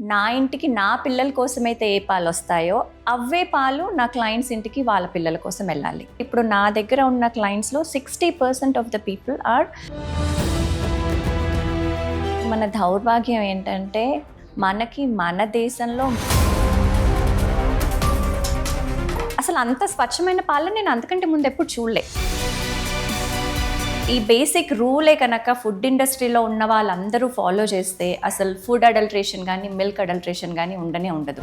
నా ఇంటికి నా పిల్లల కోసమైతే ఏ పాలు వస్తాయో అవే పాలు నా క్లయింట్స్ ఇంటికి వాళ్ళ పిల్లల కోసం వెళ్ళాలి. ఇప్పుడు నా దగ్గర ఉన్న క్లయింట్స్లో 60% ఆఫ్ ద పీపుల్ ఆర్. మన దౌర్భాగ్యం ఏంటంటే మనకి మన దేశంలో అసలు అంత స్వచ్ఛమైన పాలను నేను అంతకంటే ముందు ఎప్పుడు చూడలే. ఈ బేసిక్ రూలే కనుక ఫుడ్ ఇండస్ట్రీలో ఉన్న వాళ్ళందరూ ఫాలో చేస్తే అసలు ఫుడ్ అడల్ట్రేషన్ కానీ మిల్క్ అడల్ట్రేషన్ కానీ ఉండదు.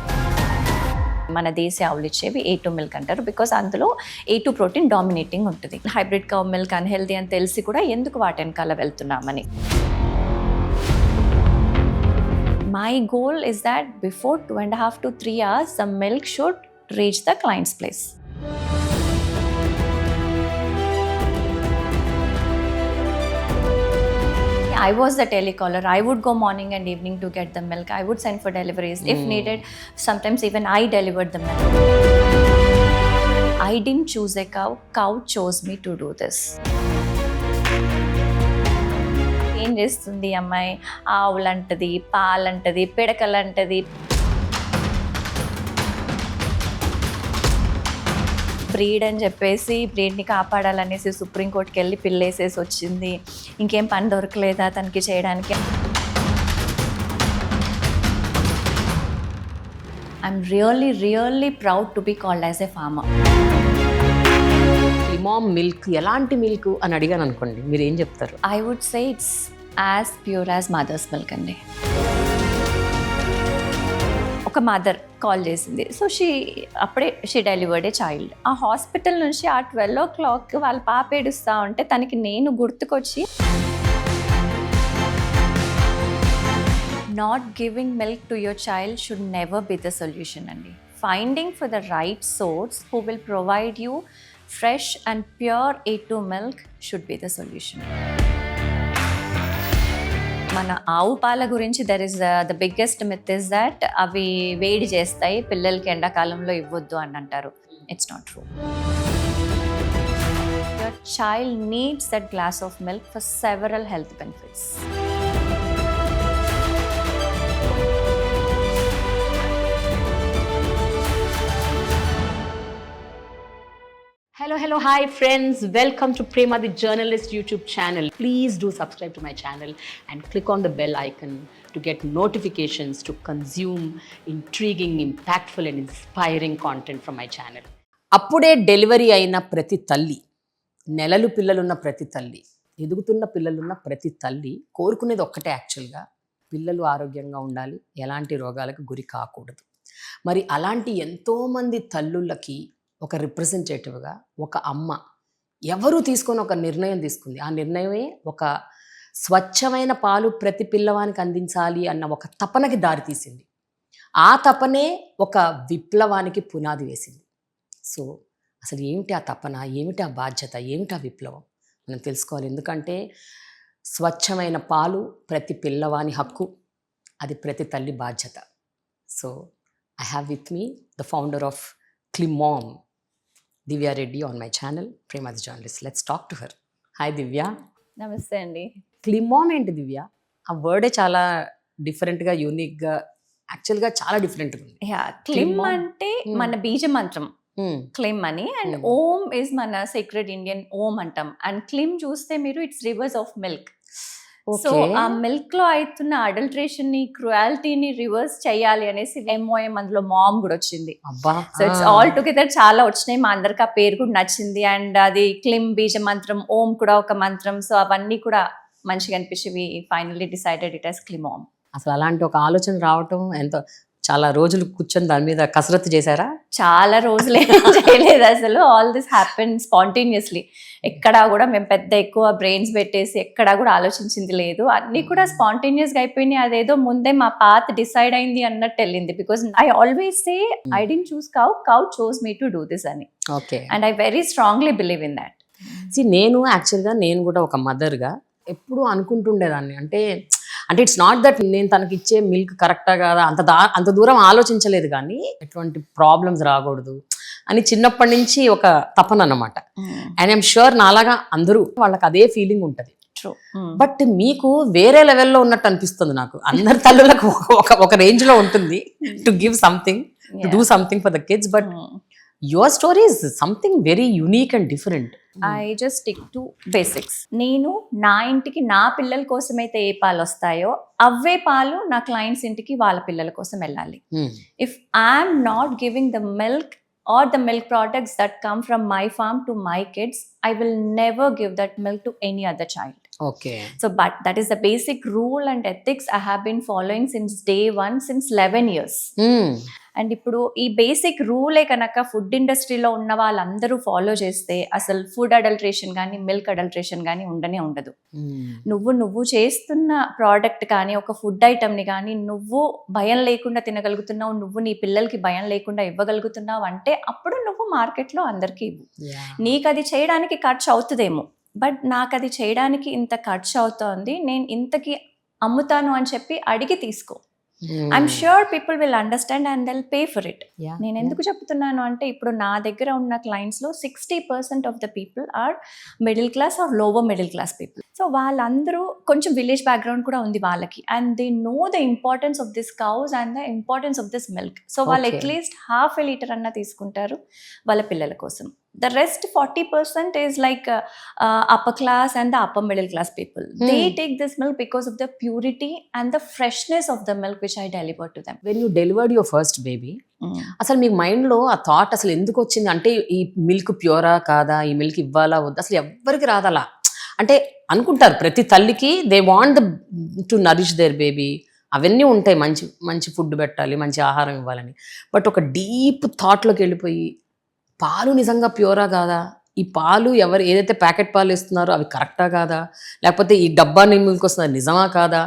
మన దేశ ఆవులు ఇచ్చేవి A2 మిల్క్ అంటారు, బికాస్ అందులో A2 ప్రోటీన్ డామినేటింగ్ ఉంటుంది. హైబ్రిడ్ కౌ మిల్క్ అన్హెల్దీ అని తెలిసి కూడా ఎందుకు వాటి వెనకాల వెళ్తున్నామని. My goal is that before 2.5 to 3 hours, the milk should reach the client's place. I was the telecaller. I would go morning and evening to get the milk. I would send for deliveries. If needed, sometimes even I delivered the milk. I didn't choose a cow. Cow chose me to do this. ఏం చేస్తుంది అమ్మాయి? ఆవులంటది, పాలంటది, పిడకలంటది. Breed అని చెప్పేసి బ్రీడ్ని కాపాడాలనేసి సుప్రీంకోర్టుకి వెళ్ళి పిల్లేసేసి వచ్చింది. ఇంకేం పని దొరకలేదా తనకి చేయడానికి? I'm really proud to be called as a farmer. క్లిమామ్ మిల్క్ ఎలాంటి మిల్క్ అని అడిగాను అనుకోండి, మీరు ఏం చెప్తారు? I would say it's as pure as mother's milk అండి. ఒక మదర్ కాల్ చేసింది. So she delivered a child. ఆ హాస్పిటల్ నుంచి ఆ 12 o'clock వాళ్ళ పాప ఏడుస్తూ ఉంటే తనకి నేను గుర్తుకొచ్చి, not giving milk to your child should never be the solution అండి. Finding for the right source who will provide you fresh and pure A2 milk should be the solution. మన ఆవు పాల గురించి there is the biggest myth is that అవి వేడి చేస్తాయి, పిల్లలకి ఎండాకాలంలో ఇవ్వద్దు అని అంటారు. It's not true. Your child needs that glass of milk for several health benefits. Hello, hi friends. Welcome to Prema the Journalist YouTube channel. Please do subscribe to my channel and click on the bell icon to get notifications to consume intriguing, impactful and inspiring content from my channel. అప్పుడే delivery అయిన ప్రతి తల్లి, నెలలు పిల్లలున్న ప్రతి తల్లి, ఎదుగుతున్న పిల్లలున్న ప్రతి తల్లి కోరుకునేది ఒక్కటే యాక్చువల్గా, పిల్లలు ఆరోగ్యంగా ఉండాలి, ఎలాంటి రోగాలకు గురి కాకూడదు. మరి అలాంటి ఎంతోమంది తల్లులకి ఒక రిప్రజెంటేటివ్గా ఒక అమ్మ ఎవరు తీసుకొని ఒక నిర్ణయం తీసుకుంది. ఆ నిర్ణయమే ఒక స్వచ్ఛమైన పాలు ప్రతి పిల్లవానికి అందించాలి అన్న ఒక తపనకి దారితీసింది. ఆ తపనే ఒక విప్లవానికి పునాది వేసింది. సో అసలు ఏమిటి ఆ తపన, ఏమిటి ఆ బాధ్యత, ఏమిటి ఆ విప్లవం మనం తెలుసుకోవాలి. ఎందుకంటే స్వచ్ఛమైన పాలు ప్రతి పిల్లవాని హక్కు, అది ప్రతి తల్లి బాధ్యత. So I have with me the founder of Klimom, Divya Reddy, on my channel, Prema the Journalist. Let's talk to her. Hi Divya. నమస్తే అండి. Klimom ఏంటి దివ్య? ఆ వర్డే చాలా డిఫరెంట్గా, యూనిక్గా, యాక్చువల్గా చాలా డిఫరెంట్గా ఉంది. క్లిమ్ అంటే మన బీజ మంత్రం క్లిమ్ అని, అండ్ ఓం ఇస్ మన సీక్రెట్ ఇండియన్ ఓం అంటాం. అండ్ క్లిమ్ చూస్తే మీరు it's reverse of milk. So ఆ మిల్క్ లో అవుతున్న అడల్ట్రేషన్ ని, క్రుయాలిటీని రివర్స్ చేయాలి అనేసి MOM అందులో మామ్ కూడా వచ్చింది. సో ఇట్స్ ఆల్ టుగెదర్ చాలా వచ్చినాయి. మా అందరికి ఆ పేరు కూడా నచ్చింది. అండ్ అది క్లిమ్ బీజ మంత్రం, ఓం కూడా ఒక మంత్రం. సో అవన్నీ కూడా మంచిగా అనిపించి ఫైనల్లీ డిసైడెడ్ ఇట్ యాస్ క్లిమోమ్. అసలు అలాంటి ఒక ఆలోచన రావటం ఎంతో, చాలా రోజులు కూర్చొని దాని మీద కసరత్తు చేశారా? చాలా రోజులు చేయలేదు అసలు. All this happen spontaneously. ఎక్కడా కూడా మేము పెద్ద ఎక్కువ బ్రెయిన్స్ పెట్టేసి ఎక్కడా కూడా ఆలోచించింది లేదు. అన్నీ కూడా స్పాంటేనియస్గా అయిపోయినాయి. అదేదో ముందే మా పాత్ డిసైడ్ అయింది అన్నట్టు వెళ్ళింది. Because I always say I don't choose cow chose me to do this అని. Okay. And I very strongly believe in that. నేను యాక్చువల్గా నేను కూడా ఒక మదర్గా ఎప్పుడూ అనుకుంటుండేదాన్ని, అంటే ఇట్స్ నాట్ దట్ నేను తనకి ఇచ్చే మిల్క్ కరెక్టా కాదా అంత దూరం ఆలోచించలేదు, కానీ ఎటువంటి ప్రాబ్లమ్స్ రాకూడదు అని చిన్నప్పటి నుంచి ఒక తపన అన్నమాట. అండ్ ఐఎమ్ ష్యూర్ నాలాగా అందరూ వాళ్ళకి అదే ఫీలింగ్ ఉంటుంది. ట్రూ. బట్ మీకు వేరే లెవెల్లో ఉన్నట్టు అనిపిస్తుంది నాకు. అందరి తల్లులకు ఒక రేంజ్ లో ఉంటుంది to give something, to do something for the kids, but your story is something very unique and different. I just stick to basics. నేను నా ఇంటికి నా పిల్లల కోసం అయితే ఏ పాలు వస్తాయో అవే పాలు నా క్లయింట్స్ ఇంటికి వాళ్ళ పిల్లల కోసం వెళ్ళాలి. If I'm not giving the milk or the milk products that come from my farm to my kids, I will never give that milk to any other child. Okay. So but that is the basic rule and ethics I have been following since day one, since 11 years. And ఇప్పుడు ఈ basic రూలే కనుక food ఇండస్ట్రీలో ఉన్న వాళ్ళందరూ follow చేస్తే అసలు food adulteration కానీ milk adulteration కానీ ఉండనే ఉండదు. నువ్వు చేస్తున్న ప్రోడక్ట్ కానీ ఒక ఫుడ్ ఐటమ్ని కానీ నువ్వు భయం లేకుండా తినగలుగుతున్నావు, నువ్వు నీ పిల్లలకి భయం లేకుండా ఇవ్వగలుగుతున్నావు అంటే అప్పుడు నువ్వు మార్కెట్లో అందరికీ ఇవ్వు. నీకు అది చేయడానికి ఖర్చు అవుతుందేమో, బట్ నాకు అది చేయడానికి ఇంత ఖర్చు అవుతోంది, నేను ఇంతకి అమ్ముతాను అని చెప్పి అడిగి తీసుకో. I'm sure people will understand and they'll pay for it. నేను ఎందుకు చెప్తున్నాను అంటే ఇప్పుడు నా దగ్గర ఉన్న క్లయింట్స్లో 60% of the people are middle class or lower middle class people. So వాళ్ళందరూ కొంచెం విలేజ్ బ్యాక్గ్రౌండ్ కూడా ఉంది వాళ్ళకి, and they know the importance of this cows and the importance of this milk. So వాళ్ళు అట్లీస్ట్ ½ లీటర్ అన్న తీసుకుంటారు వాళ్ళ పిల్లల కోసం. The rest 40% is like upper class and the upper middle class people. They take this milk because of the purity and the freshness of the milk which I deliver to them. When you delivered your first baby, అసలు మీ మైండ్లో ఆ thought అసలు ఎందుకు వచ్చింది? అంటే ఈ milk ప్యూరా కాదా, ఈ మిల్క్ ఇవ్వాలా వద్దా, అసలు ఎవ్వరికి రాదలా. అంటే అనుకుంటారు ప్రతి తల్లికి they want to nourish their baby, అవన్నీ ఉంటాయి, మంచి మంచి ఫుడ్ పెట్టాలి, మంచి ఆహారం ఇవ్వాలని. బట్ ఒక డీప్ థాట్లోకి వెళ్ళిపోయి పాలు నిజంగా ప్యూరా కాదా, ఈ పాలు ఎవరు ఏదైతే ప్యాకెట్ పాలు ఇస్తున్నారో అవి కరెక్టా కాదా, లేకపోతే ఈ డబ్బా మిల్క్ వస్తుంది నిజమా కాదా,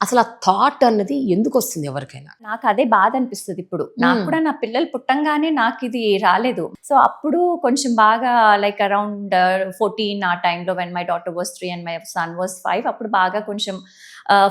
అసలు ఆ థాట్ అన్నది ఎందుకు వస్తుంది ఎవరికైనా? నాకు అదే బాధ అనిపిస్తుంది. ఇప్పుడు నాకు కూడా నా పిల్లలు పుట్టంగానే నాకు ఇది రాలేదు. సో అప్పుడు కొంచెం బాగా లైక్ అరౌండ్ 14 ఆ టైంలో when my daughter was 3 and my son was 5, అప్పుడు బాగా కొంచెం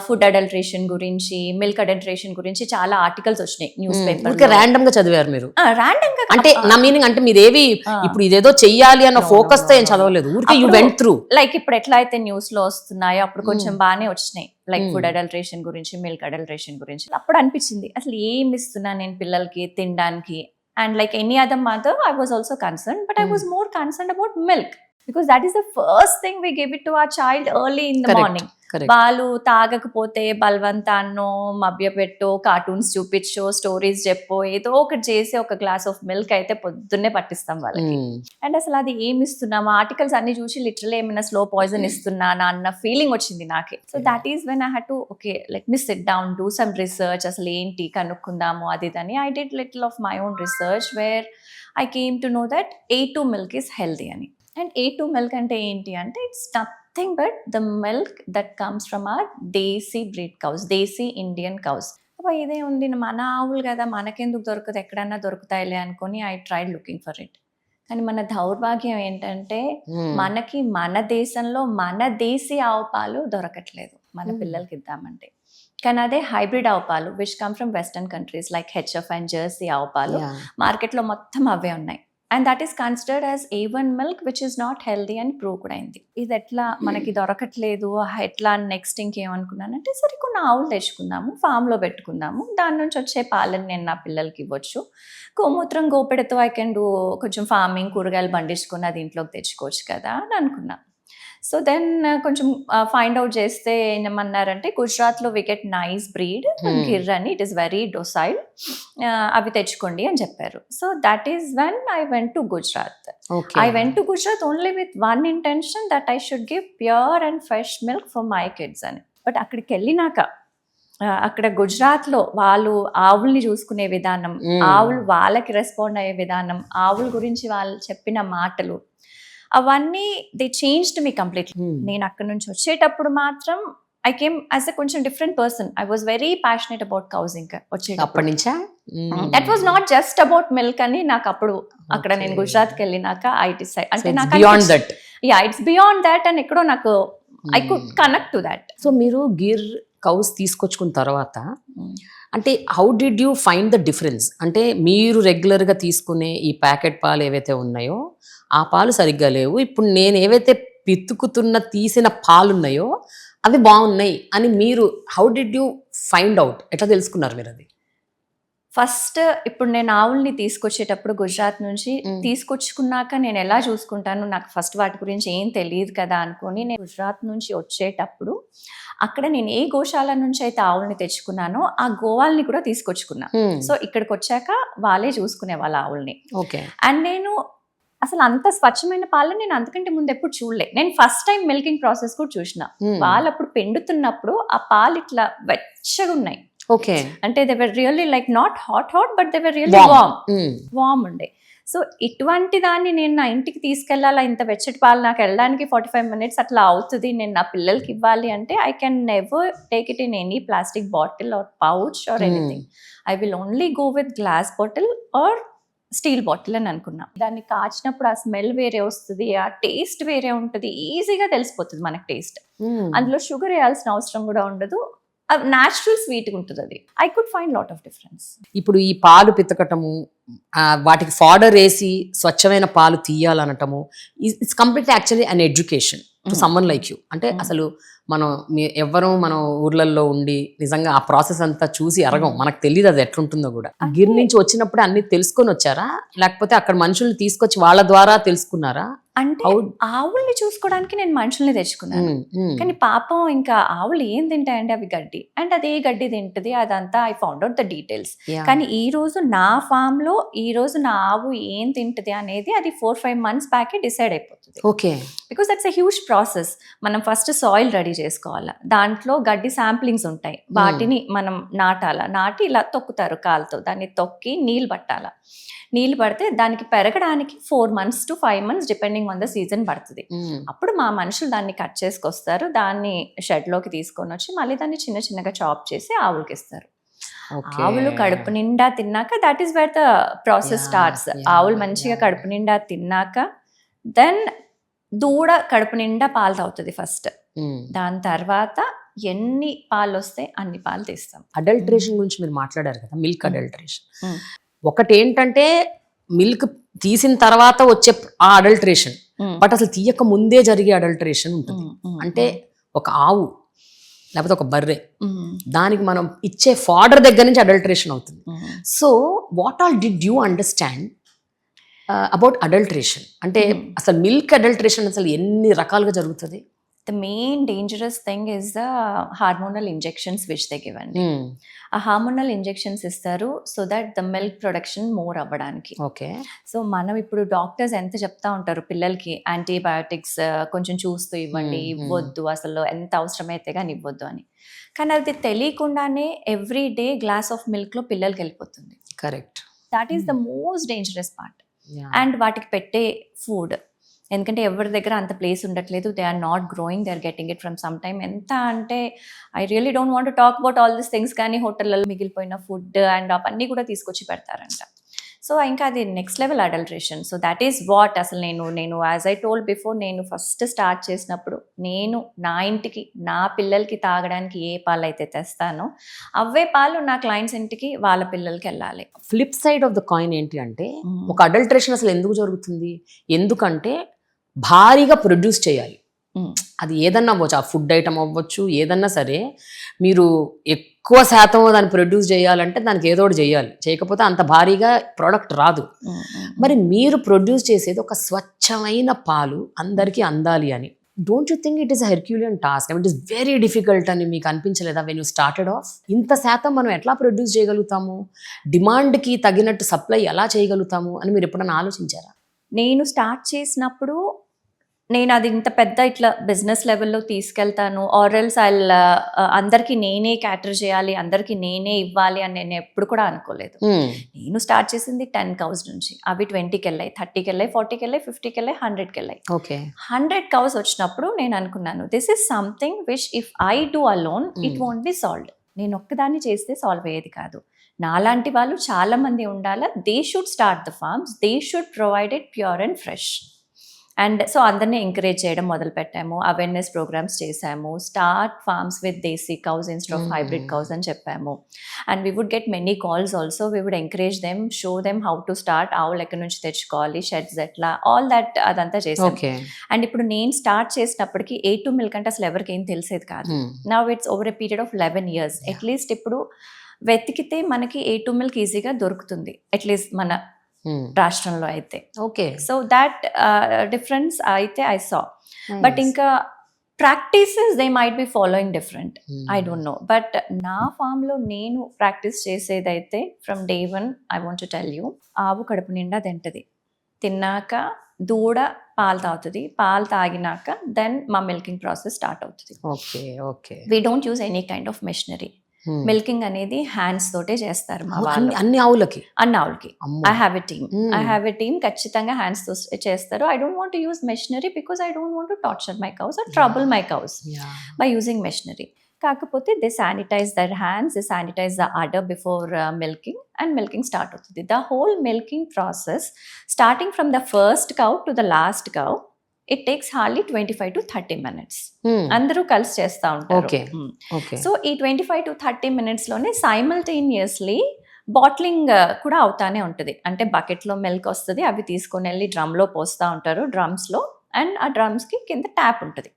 ఫుడ్ అడల్ట్రేషన్ గురించి, మిల్క్ అడల్ట్రేషన్ గురించి చాలా ఆర్టికల్స్ వచ్చినాయి న్యూస్ పేపర్. ర్యాండమ్ గా చదివారు మీరు? ర్యాండమ్ గా అంటే నా మీనింగ్ అంటే మీరేవి ఇప్పుడు ఇదేదో చెయ్యాలి అన్న ఫోకస్ తో ఏం చదవలేదు, ఊరికే యు వెంట్ త్రూ. లైక్ ఇప్పుడు ఎట్లా అయితే న్యూస్ లో వస్తున్నాయో అప్పుడు కొంచెం బాగానే వచ్చినాయి, లైక్ ఫుడ్ అడల్ట్రేషన్ గురించి, మిల్క్ అడల్ట్రేషన్ గురించి. అప్పుడు అనిపించింది అసలు ఏమి ఇస్తున్నా నేను పిల్లలకి తినడానికి. And like any other mother I was also concern, but I was more concern about milk because that is the first thing we give it to our child early in the morning. వాళ్ళు తాగకపోతే బలవంతాన్నో మభ్యపెట్టో cartoons చూపించో stories చెప్పో ఏదో ఒకటి చేసి ఒక glass of milk అయితే పొద్దున్నే పట్టిస్తాం వాళ్ళకి. And అసలు అది ఏమి ఇస్తున్నాము, ఆర్టికల్స్ అన్ని చూసి లిటరల్లీ ఏమైనా స్లో పాయిజన్ ఇస్తున్నానా అన్న ఫీలింగ్ వచ్చింది నాకే. So that is when I had to okay let me SIT down, do some research, అసలు ఏంటి కనుక్కుందాము అది అని. I did little of my own research where I came to know that A2 milk is healthy అని. And A2 milk అంటే ఏంటి అంటే it's nothing but the milk that comes from our desi breed cows, desi Indian cows. ఇదే ఉంది మన ఆవులు కదా మనకెందుకు దొరకదు, ఎక్కడన్నా దొరుకుతాయిలే అనుకుని I tried looking for it. కానీ మన దౌర్భాగ్యం ఏంటంటే మనకి మన దేశంలో మన దేశీ ఆవు పాలు దొరకట్లేదు మన పిల్లలకి ఇద్దామంటే. కానీ అదే హైబ్రిడ్ ఆవు పాలు which come from western countries like HF and Jersey ఆవు పాలు మార్కెట్లో మొత్తం అవే ఉన్నాయి. And that is considered as A1 milk which is not healthy అని ప్రూవ్ కూడా అయింది. ఇది ఎట్లా మనకి దొరకట్లేదు, ఎట్లా నెక్స్ట్ ఇంకేమనుకున్నానంటే సరే కొన్ని ఆవులు తెచ్చుకుందాము, ఫామ్లో పెట్టుకుందాము, దాని నుంచి వచ్చే పాలను నేను నా పిల్లలకి ఇవ్వచ్చు, గోమూత్రం గోపెడతో ఐ కెన్ డూ కొంచెం ఫార్మింగ్, కూరగాయలు పండించుకుని అది ఇంట్లోకి తెచ్చుకోవచ్చు కదా అని అనుకున్నా. సో దెన్ కొంచెం ఫైండ్ అవుట్ చేస్తే ఏమన్నారంటే గుజరాత్లో we get nice breed Gir అని, ఇట్ ఈస్ వెరీ డొసైల్, అవి తెచ్చుకోండి అని చెప్పారు. So that is when I went to Gujarat. I went to Gujarat only with one intention that I should give pure and fresh milk for my kids అని. But అక్కడికి వెళ్ళినాక అక్కడ గుజరాత్లో వాళ్ళు ఆవుల్ని చూసుకునే విధానం, ఆవులు వాళ్ళకి రెస్పాండ్ అయ్యే విధానం, ఆవుల గురించి వాళ్ళు చెప్పిన మాటలు అవన్నీ దే చేంజ్డ్ మీ కంప్లీట్లీ. నేను అక్కడ నుంచి వచ్చేటప్పుడు మాత్రం ఐ కేమ్ యాజ్ ఎ కొంచెం different person. I was very passionate about cows. ఇంకా అప్పటి నుంచా that was not just about milk అని నాకు అప్పుడు అక్కడ నేను గుజరాత్కి వెళ్ళినాక ఐ డిసైడ్ అంటే నాకు ఇట్స్ బియాండ్ దట్ అని ఎక్కడో నాకు I could connect to that. So మీరు గిర్ కౌస్ తీసుకొచ్చుకున్న తర్వాత అంటే how did you find the difference? అంటే మీరు రెగ్యులర్గా తీసుకునే ఈ ప్యాకెట్ పాలు ఏవైతే ఉన్నాయో ఆ పాలు సరిగ్గా లేవు, ఇప్పుడు నేను ఏవైతే పితుకుతున్న తీసిన పాలున్నాయో అవి బాగున్నాయి అని మీరు how did you find out, ఎట్లా తెలుసుకున్నారు మీరు అది? ఫస్ట్ ఇప్పుడు నేను ఆవుల్ని తీసుకొచ్చేటప్పుడు గుజరాత్ నుంచి తీసుకొచ్చుకున్నాక నేను ఎలా చూసుకుంటాను, నాకు ఫస్ట్ వాటి గురించి ఏం తెలియదు కదా అనుకుని నేను గుజరాత్ నుంచి వచ్చేటప్పుడు అక్కడ నేను ఏ గోశాల నుంచి అయితే ఆవుల్ని తెచ్చుకున్నానో ఆ గోవాల్ని కూడా తీసుకొచ్చుకున్నా. సో ఇక్కడికి వచ్చాక వాళ్ళే చూసుకునే వాళ్ళ ఆవుల్ని. ఓకే. అండ్ నేను అసలు అంత స్వచ్ఛమైన పాలను నేను అంతకంటే ముందు ఎప్పుడు చూడలే. నేను ఫస్ట్ టైం మిల్కింగ్ ప్రాసెస్ కూడా చూసిన. వాళ్ళు అప్పుడు పెండుతున్నప్పుడు ఆ పాలు ఇట్లా వెచ్చగా ఉన్నాయి. ఓకే. అంటే they were really like not hot but they were really warm ఉండే. సో ఇటువంటి దాన్ని నేను నా ఇంటికి తీసుకెళ్లాలా, ఇంత వెచ్చటి పాలు నాకు వెళ్ళడానికి 45 minutes అట్లా అవుతుంది, నేను నా పిల్లలకి ఇవ్వాలి అంటే I can never take it in any plastic bottle or pouch or anything. I will only go with glass bottle or steel bottle అని అనుకున్నా. దాన్ని కాచినప్పుడు ఆ స్మెల్ వేరే వస్తుంది, ఆ టేస్ట్ వేరే ఉంటుంది, ఈజీగా తెలిసిపోతుంది మనకు టేస్ట్. అందులో షుగర్ వేయాల్సిన అవసరం కూడా ఉండదు, న్యాచురల్ స్వీట్గా ఉంటుంది అది. I could find lot of difference. ఇప్పుడు ఈ పాలు పితకటము, వాటికి ఫాడర్ వేసి స్వచ్ఛమైన పాలు తీయాలనటము, it's completely actually an education to someone like you. అంటే అసలు మనం మనం ఊర్లలో ఉండి నిజంగా ఆ ప్రాసెస్ అంతా చూసి ఎరగం, మనకు తెలియదు అది ఎట్లుంటుందో కూడా. గిర్ నుంచి వచ్చినప్పుడు అన్ని తెలుసుకొని వచ్చారా, లేకపోతే అక్కడ మనుషుల్ని తీసుకొచ్చి వాళ్ళ ద్వారా తెలుసుకున్నారా? అంటే ఆవుల్ని చూసుకోవడానికి నేను మనుషుల్ని తెచ్చుకున్నాను, కానీ పాపం ఇంకా ఆవులు ఏం తింటాయండి, అవి గడ్డి, అండ్ అది ఏ గడ్డి తింటది అదంతా I found out the details. కానీ ఈ రోజు నా ఫామ్ లో ఈ రోజు నా ఆవు ఏం తింటది అనేది అది 4-5 months బ్యాకే డిసైడ్ అయిపోతుంది. Okay. Because that's a huge process. మనం ఫస్ట్ సాయిల్ రెడీ చేసుకోవాలి, దాంట్లో గడ్డి శాంప్లింగ్స్ ఉంటాయి, వాటిని మనం నాటి ఇలా తొక్కుతారు కాలుతో, దాన్ని తొక్కి నీళ్ళు పట్టాల. నీళ్ళు పడితే దానికి పెరగడానికి 4 months to 5 months depending on the season పడుతుంది. అప్పుడు మా మనుషులు దాన్ని కట్ చేసుకొస్తారు, దాన్ని షెడ్లోకి తీసుకొని వచ్చి మళ్ళీ దాన్ని చిన్న చిన్నగా చాప్ చేసి ఆవులకి ఇస్తారు. ఆవులు కడుపు నిండా తిన్నాక that is where the process starts. ఆవులు మంచిగా కడుపు నిండా తిన్నాక దెన్ దూడ కడుపు నిండా పాలు తాగుతుంది ఫస్ట్. దాని తర్వాత ఎన్ని పాలు వస్తే అన్ని పాలు తీస్తాం. అడల్టరేషన్ గురించి మీరు మాట్లాడారు కదా, మిల్క్ అడల్టరేషన్. ఒకటి ఏంటంటే మిల్క్ తీసిన తర్వాత వచ్చే ఆ అడల్టరేషన్, బట్ అసలు తీయక ముందే జరిగే అడల్టరేషన్ ఉంటుంది. అంటే ఒక ఆవు లేకపోతే ఒక బర్రె, దానికి మనం ఇచ్చే ఫాడర్ దగ్గర నుంచి అడల్టరేషన్ అవుతుంది. So what all did you understand about adulteration? అంటే అసలు మిల్క్ అడల్టరేషన్ అసలు ఎన్ని రకాలుగా జరుగుతుంది? The main dangerous thing is the hormonal injections which they give అండి. ఆ హార్మోనల్ ఇంజెక్షన్స్ ఇస్తారు so that the milk production more అవ్వడానికి. ఓకే. సో మనం ఇప్పుడు డాక్టర్స్ ఎంత చెప్తా ఉంటారు పిల్లలకి, యాంటీబయాటిక్స్ కొంచెం చూస్తూ ఇవ్వండి, ఇవ్వద్దు, అసలు ఎంత అవసరమైతే కానీ ఇవ్వద్దు అని. కానీ అది తెలియకుండానే ఎవ్రీ డే గ్లాస్ ఆఫ్ మిల్క్లో పిల్లలకి వెళ్ళిపోతుంది. Correct. That is the most dangerous part. And వాటికి పెట్టే ఫుడ్, ఎందుకంటే ఎవరి దగ్గర అంత ప్లేస్ ఉండట్లేదు, they are not growing, they are getting it from some time. ఎంత అంటే I really don't want to talk about all this things, కానీ హోటళ్ళలో మిగిలిపోయిన ఫుడ్ అండ్ అవన్నీ కూడా తీసుకొచ్చి పెడతారంట. సో ఇంకా అది next level adulteration. So that is what అసలు నేను యాజ్ ఐ టోల్డ్ బిఫోర్, నేను ఫస్ట్ స్టార్ట్ చేసినప్పుడు నేను నా ఇంటికి నా పిల్లలకి తాగడానికి ఏ పాలు అయితే తెస్తానో అవే పాలు నా క్లయింట్స్ ఇంటికి వాళ్ళ పిల్లలకి వెళ్ళాలి. Flip side of the coin ఏంటి అంటే, ఒక అడల్టరేషన్ అసలు ఎందుకు జరుగుతుంది? ఎందుకంటే భారీగా ప్రొడ్యూస్ చేయాలి. అది ఏదన్నా అవ్వచ్చు, ఆ ఫుడ్ ఐటమ్ అవ్వచ్చు, ఏదన్నా సరే మీరు ఎక్కువ శాతం దాన్ని ప్రొడ్యూస్ చేయాలంటే దానికి ఏదో ఒకటి చేయాలి, చేయకపోతే అంత భారీగా ప్రోడక్ట్ రాదు. మరి మీరు ప్రొడ్యూస్ చేసేది ఒక స్వచ్ఛమైన పాలు అందరికీ అందాలి అని. Don't you think it is a Herculean task? It is very difficult అని మీకు అనిపించలేదా వెన్ యూ స్టార్టెడ్ ఆఫ్? ఇంత శాతం మనం ఎట్లా ప్రొడ్యూస్ చేయగలుగుతాము, డిమాండ్కి తగినట్టు సప్లై ఎలా చేయగలుగుతాము అని మీరు ఎప్పుడైనా ఆలోచించారా? నేను స్టార్ట్ చేసినప్పుడు నేను అది ఇంత పెద్ద ఇట్లా బిజినెస్ లెవెల్లో తీసుకెళ్తాను, ఆర్ఎల్స్ అందరికీ నేనే క్యాటర్ చేయాలి, అందరికీ నేనే ఇవ్వాలి అని నేను ఎప్పుడు కూడా అనుకోలేదు. నేను స్టార్ట్ చేసింది 10 cows నుంచి, అవి 20కి వెళ్ళాయి, 30కి వెళ్ళాయి, 40కి వెళ్ళాయి, 50కి వెళ్ళాయి, 100కి వెళ్ళాయి. 100 cows వచ్చినప్పుడు నేను అనుకున్నాను, this is something which if I do alone it won't be solved. నేను ఒక్కదాన్ని చేస్తే సాల్వ్ అయ్యేది కాదు, నాలాంటి వాళ్ళు చాలా మంది ఉండాలా. They should start the farms, they should provide it pure and fresh. And so అందరినీ ఎంకరేజ్ చేయడం మొదలు పెట్టాము, అవేర్నెస్ ప్రోగ్రామ్స్ చేసాము, start farms with desi cows instead of hybrid cows అని చెప్పాము. And we would get many calls also, we would encourage them, show them how to start, ఆవులు ఎక్కడి నుంచి తెచ్చుకోవాలి, షెడ్స్ ఎట్లా, ఆల్ దట్ అదంతా చేసాం. అండ్ ఇప్పుడు నేను స్టార్ట్ చేసినప్పటికీ A2 మిల్క్ అంటే అసలు ఎవరికి ఏం తెలిసేది కాదు. Now it's over a period of 11 years. At least ఇప్పుడు వెతికితే మనకి A2 మిల్క్ ఈజీగా దొరుకుతుంది, అట్లీస్ట్ మన రాష్ట్రంలో అయితే. ఓకే, సో దాట్ డిఫరెన్స్ అయితే ఐ సా. బట్ ఇంకా practices they might be following different, I don't know. But నా ఫామ్లో నేను ప్రాక్టీస్ చేసేదైతే from day 1 I want to tell you, ఆవు కడుపు నిండా తింటది, తిన్నాక దూడ పాలు తాగుతుంది, పాలు తాగినాక దెన్ మా మిల్కింగ్ ప్రాసెస్ స్టార్ట్ అవుతుంది. Okay okay, we don't use any kind of machinery. Milking అనేది హ్యాండ్స్ తోటే చేస్తారు మా వాళ్ళు, అన్ని ఆవులకి. ఐ హ్యావ్ ఎ టీమ్ ఖచ్చితంగా హ్యాండ్స్ తో చేస్తారు. I don't want to use machinery because I don't want to torture my cows or trouble my cows by using machinery. కాకపోతే they sanitise their hands, they sanitise the udder before milking, and milking start అవుతుంది. The whole milking process starting from the first cow to the last cow, it takes hardly 25 to 30 minutes. అందరూ కలిసి చేస్తూ ఉంటారు. So ఈ 25 to 30 minutes లోనే simultaneously bottling కూడా అవుతానే ఉంటుంది. అంటే బకెట్లో మిల్క్ వస్తుంది, అవి తీసుకొని వెళ్ళి డ్రమ్లో పోస్తూ ఉంటారు, డ్రమ్స్లో. అండ్ ఆ డ్రమ్స్కి కింద ట్యాప్ ఉంటుంది,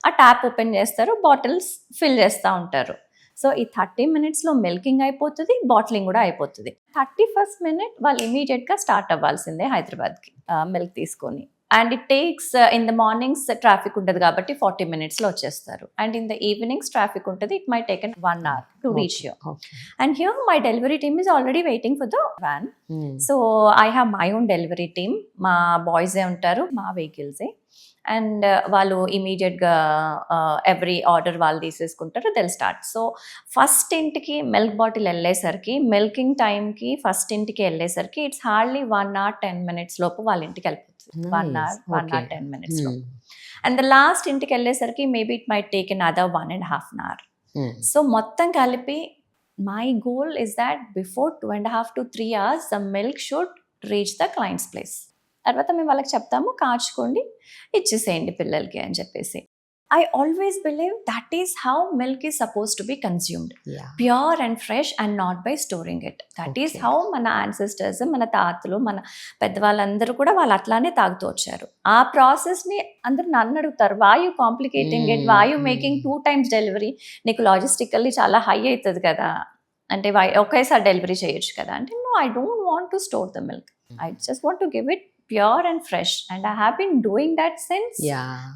ఆ ట్యాప్ ఓపెన్ చేస్తారు, బాటిల్స్ ఫిల్ చేస్తూ ఉంటారు. సో ఈ 30 minutesలో మిల్కింగ్ అయిపోతుంది, బాట్లింగ్ కూడా అయిపోతుంది. 31st minute వాళ్ళు ఇమీడియట్గా స్టార్ట్ అవ్వాల్సిందే హైదరాబాద్కి మిల్క్ తీసుకొని. And it takes in the mornings traffic ఉంటుంది కాబట్టి 40 minutesలో వచ్చేస్తారు. And in the evenings traffic ఉంటుంది, it may take 1 hour to reach here. And here my delivery team is already waiting for the van. So I have my own delivery team, మా బాయ్సే ఉంటారు, మా వెహికల్సే. And వాళ్ళు ఇమీడియట్గా every order వాళ్ళు తీసేసుకుంటారు, they'll start. So first ఇంటికి milk bottle వెళ్ళేసరికి, milking టైంకి ఫస్ట్ ఇంటికి వెళ్ళేసరికి ఇట్స్ హార్డ్లీ 1 hour 10 minutes లోపు వాళ్ళ ఇంటికి వెళ్ళిపోతుంది. 1 hour 10 minutes లోపు. అండ్ ద లాస్ట్ ఇంటికి వెళ్ళేసరికి maybe it might take another 1.5 hours. So మొత్తం కలిపి my goal is that before 2.5 to 3 hours the milk should reach the clients place. తర్వాత మేము వాళ్ళకి చెప్తాము, కాచుకోండి, ఇచ్చేసేయండి పిల్లలకి అని చెప్పేసి. I always believe that is how milk is supposed to be consumed. Pure and fresh and not by storing it. That is how మన ancestors, మన తాతలు, మన పెద్దవాళ్ళందరూ కూడా వాళ్ళు అట్లానే తాగుతూ వచ్చారు. ఆ ప్రాసెస్ని అందరూ నన్ను అడుగుతారు, why you complicating it, why you making 2 times delivery, నీకు లాజిస్టికల్లీ చాలా హై అవుతుంది కదా, అంటే ఒకేసారి డెలివరీ చేయొచ్చు కదా అంటే, no, I don't want to store the milk. I just want to give it pure and fresh, and I have been doing that since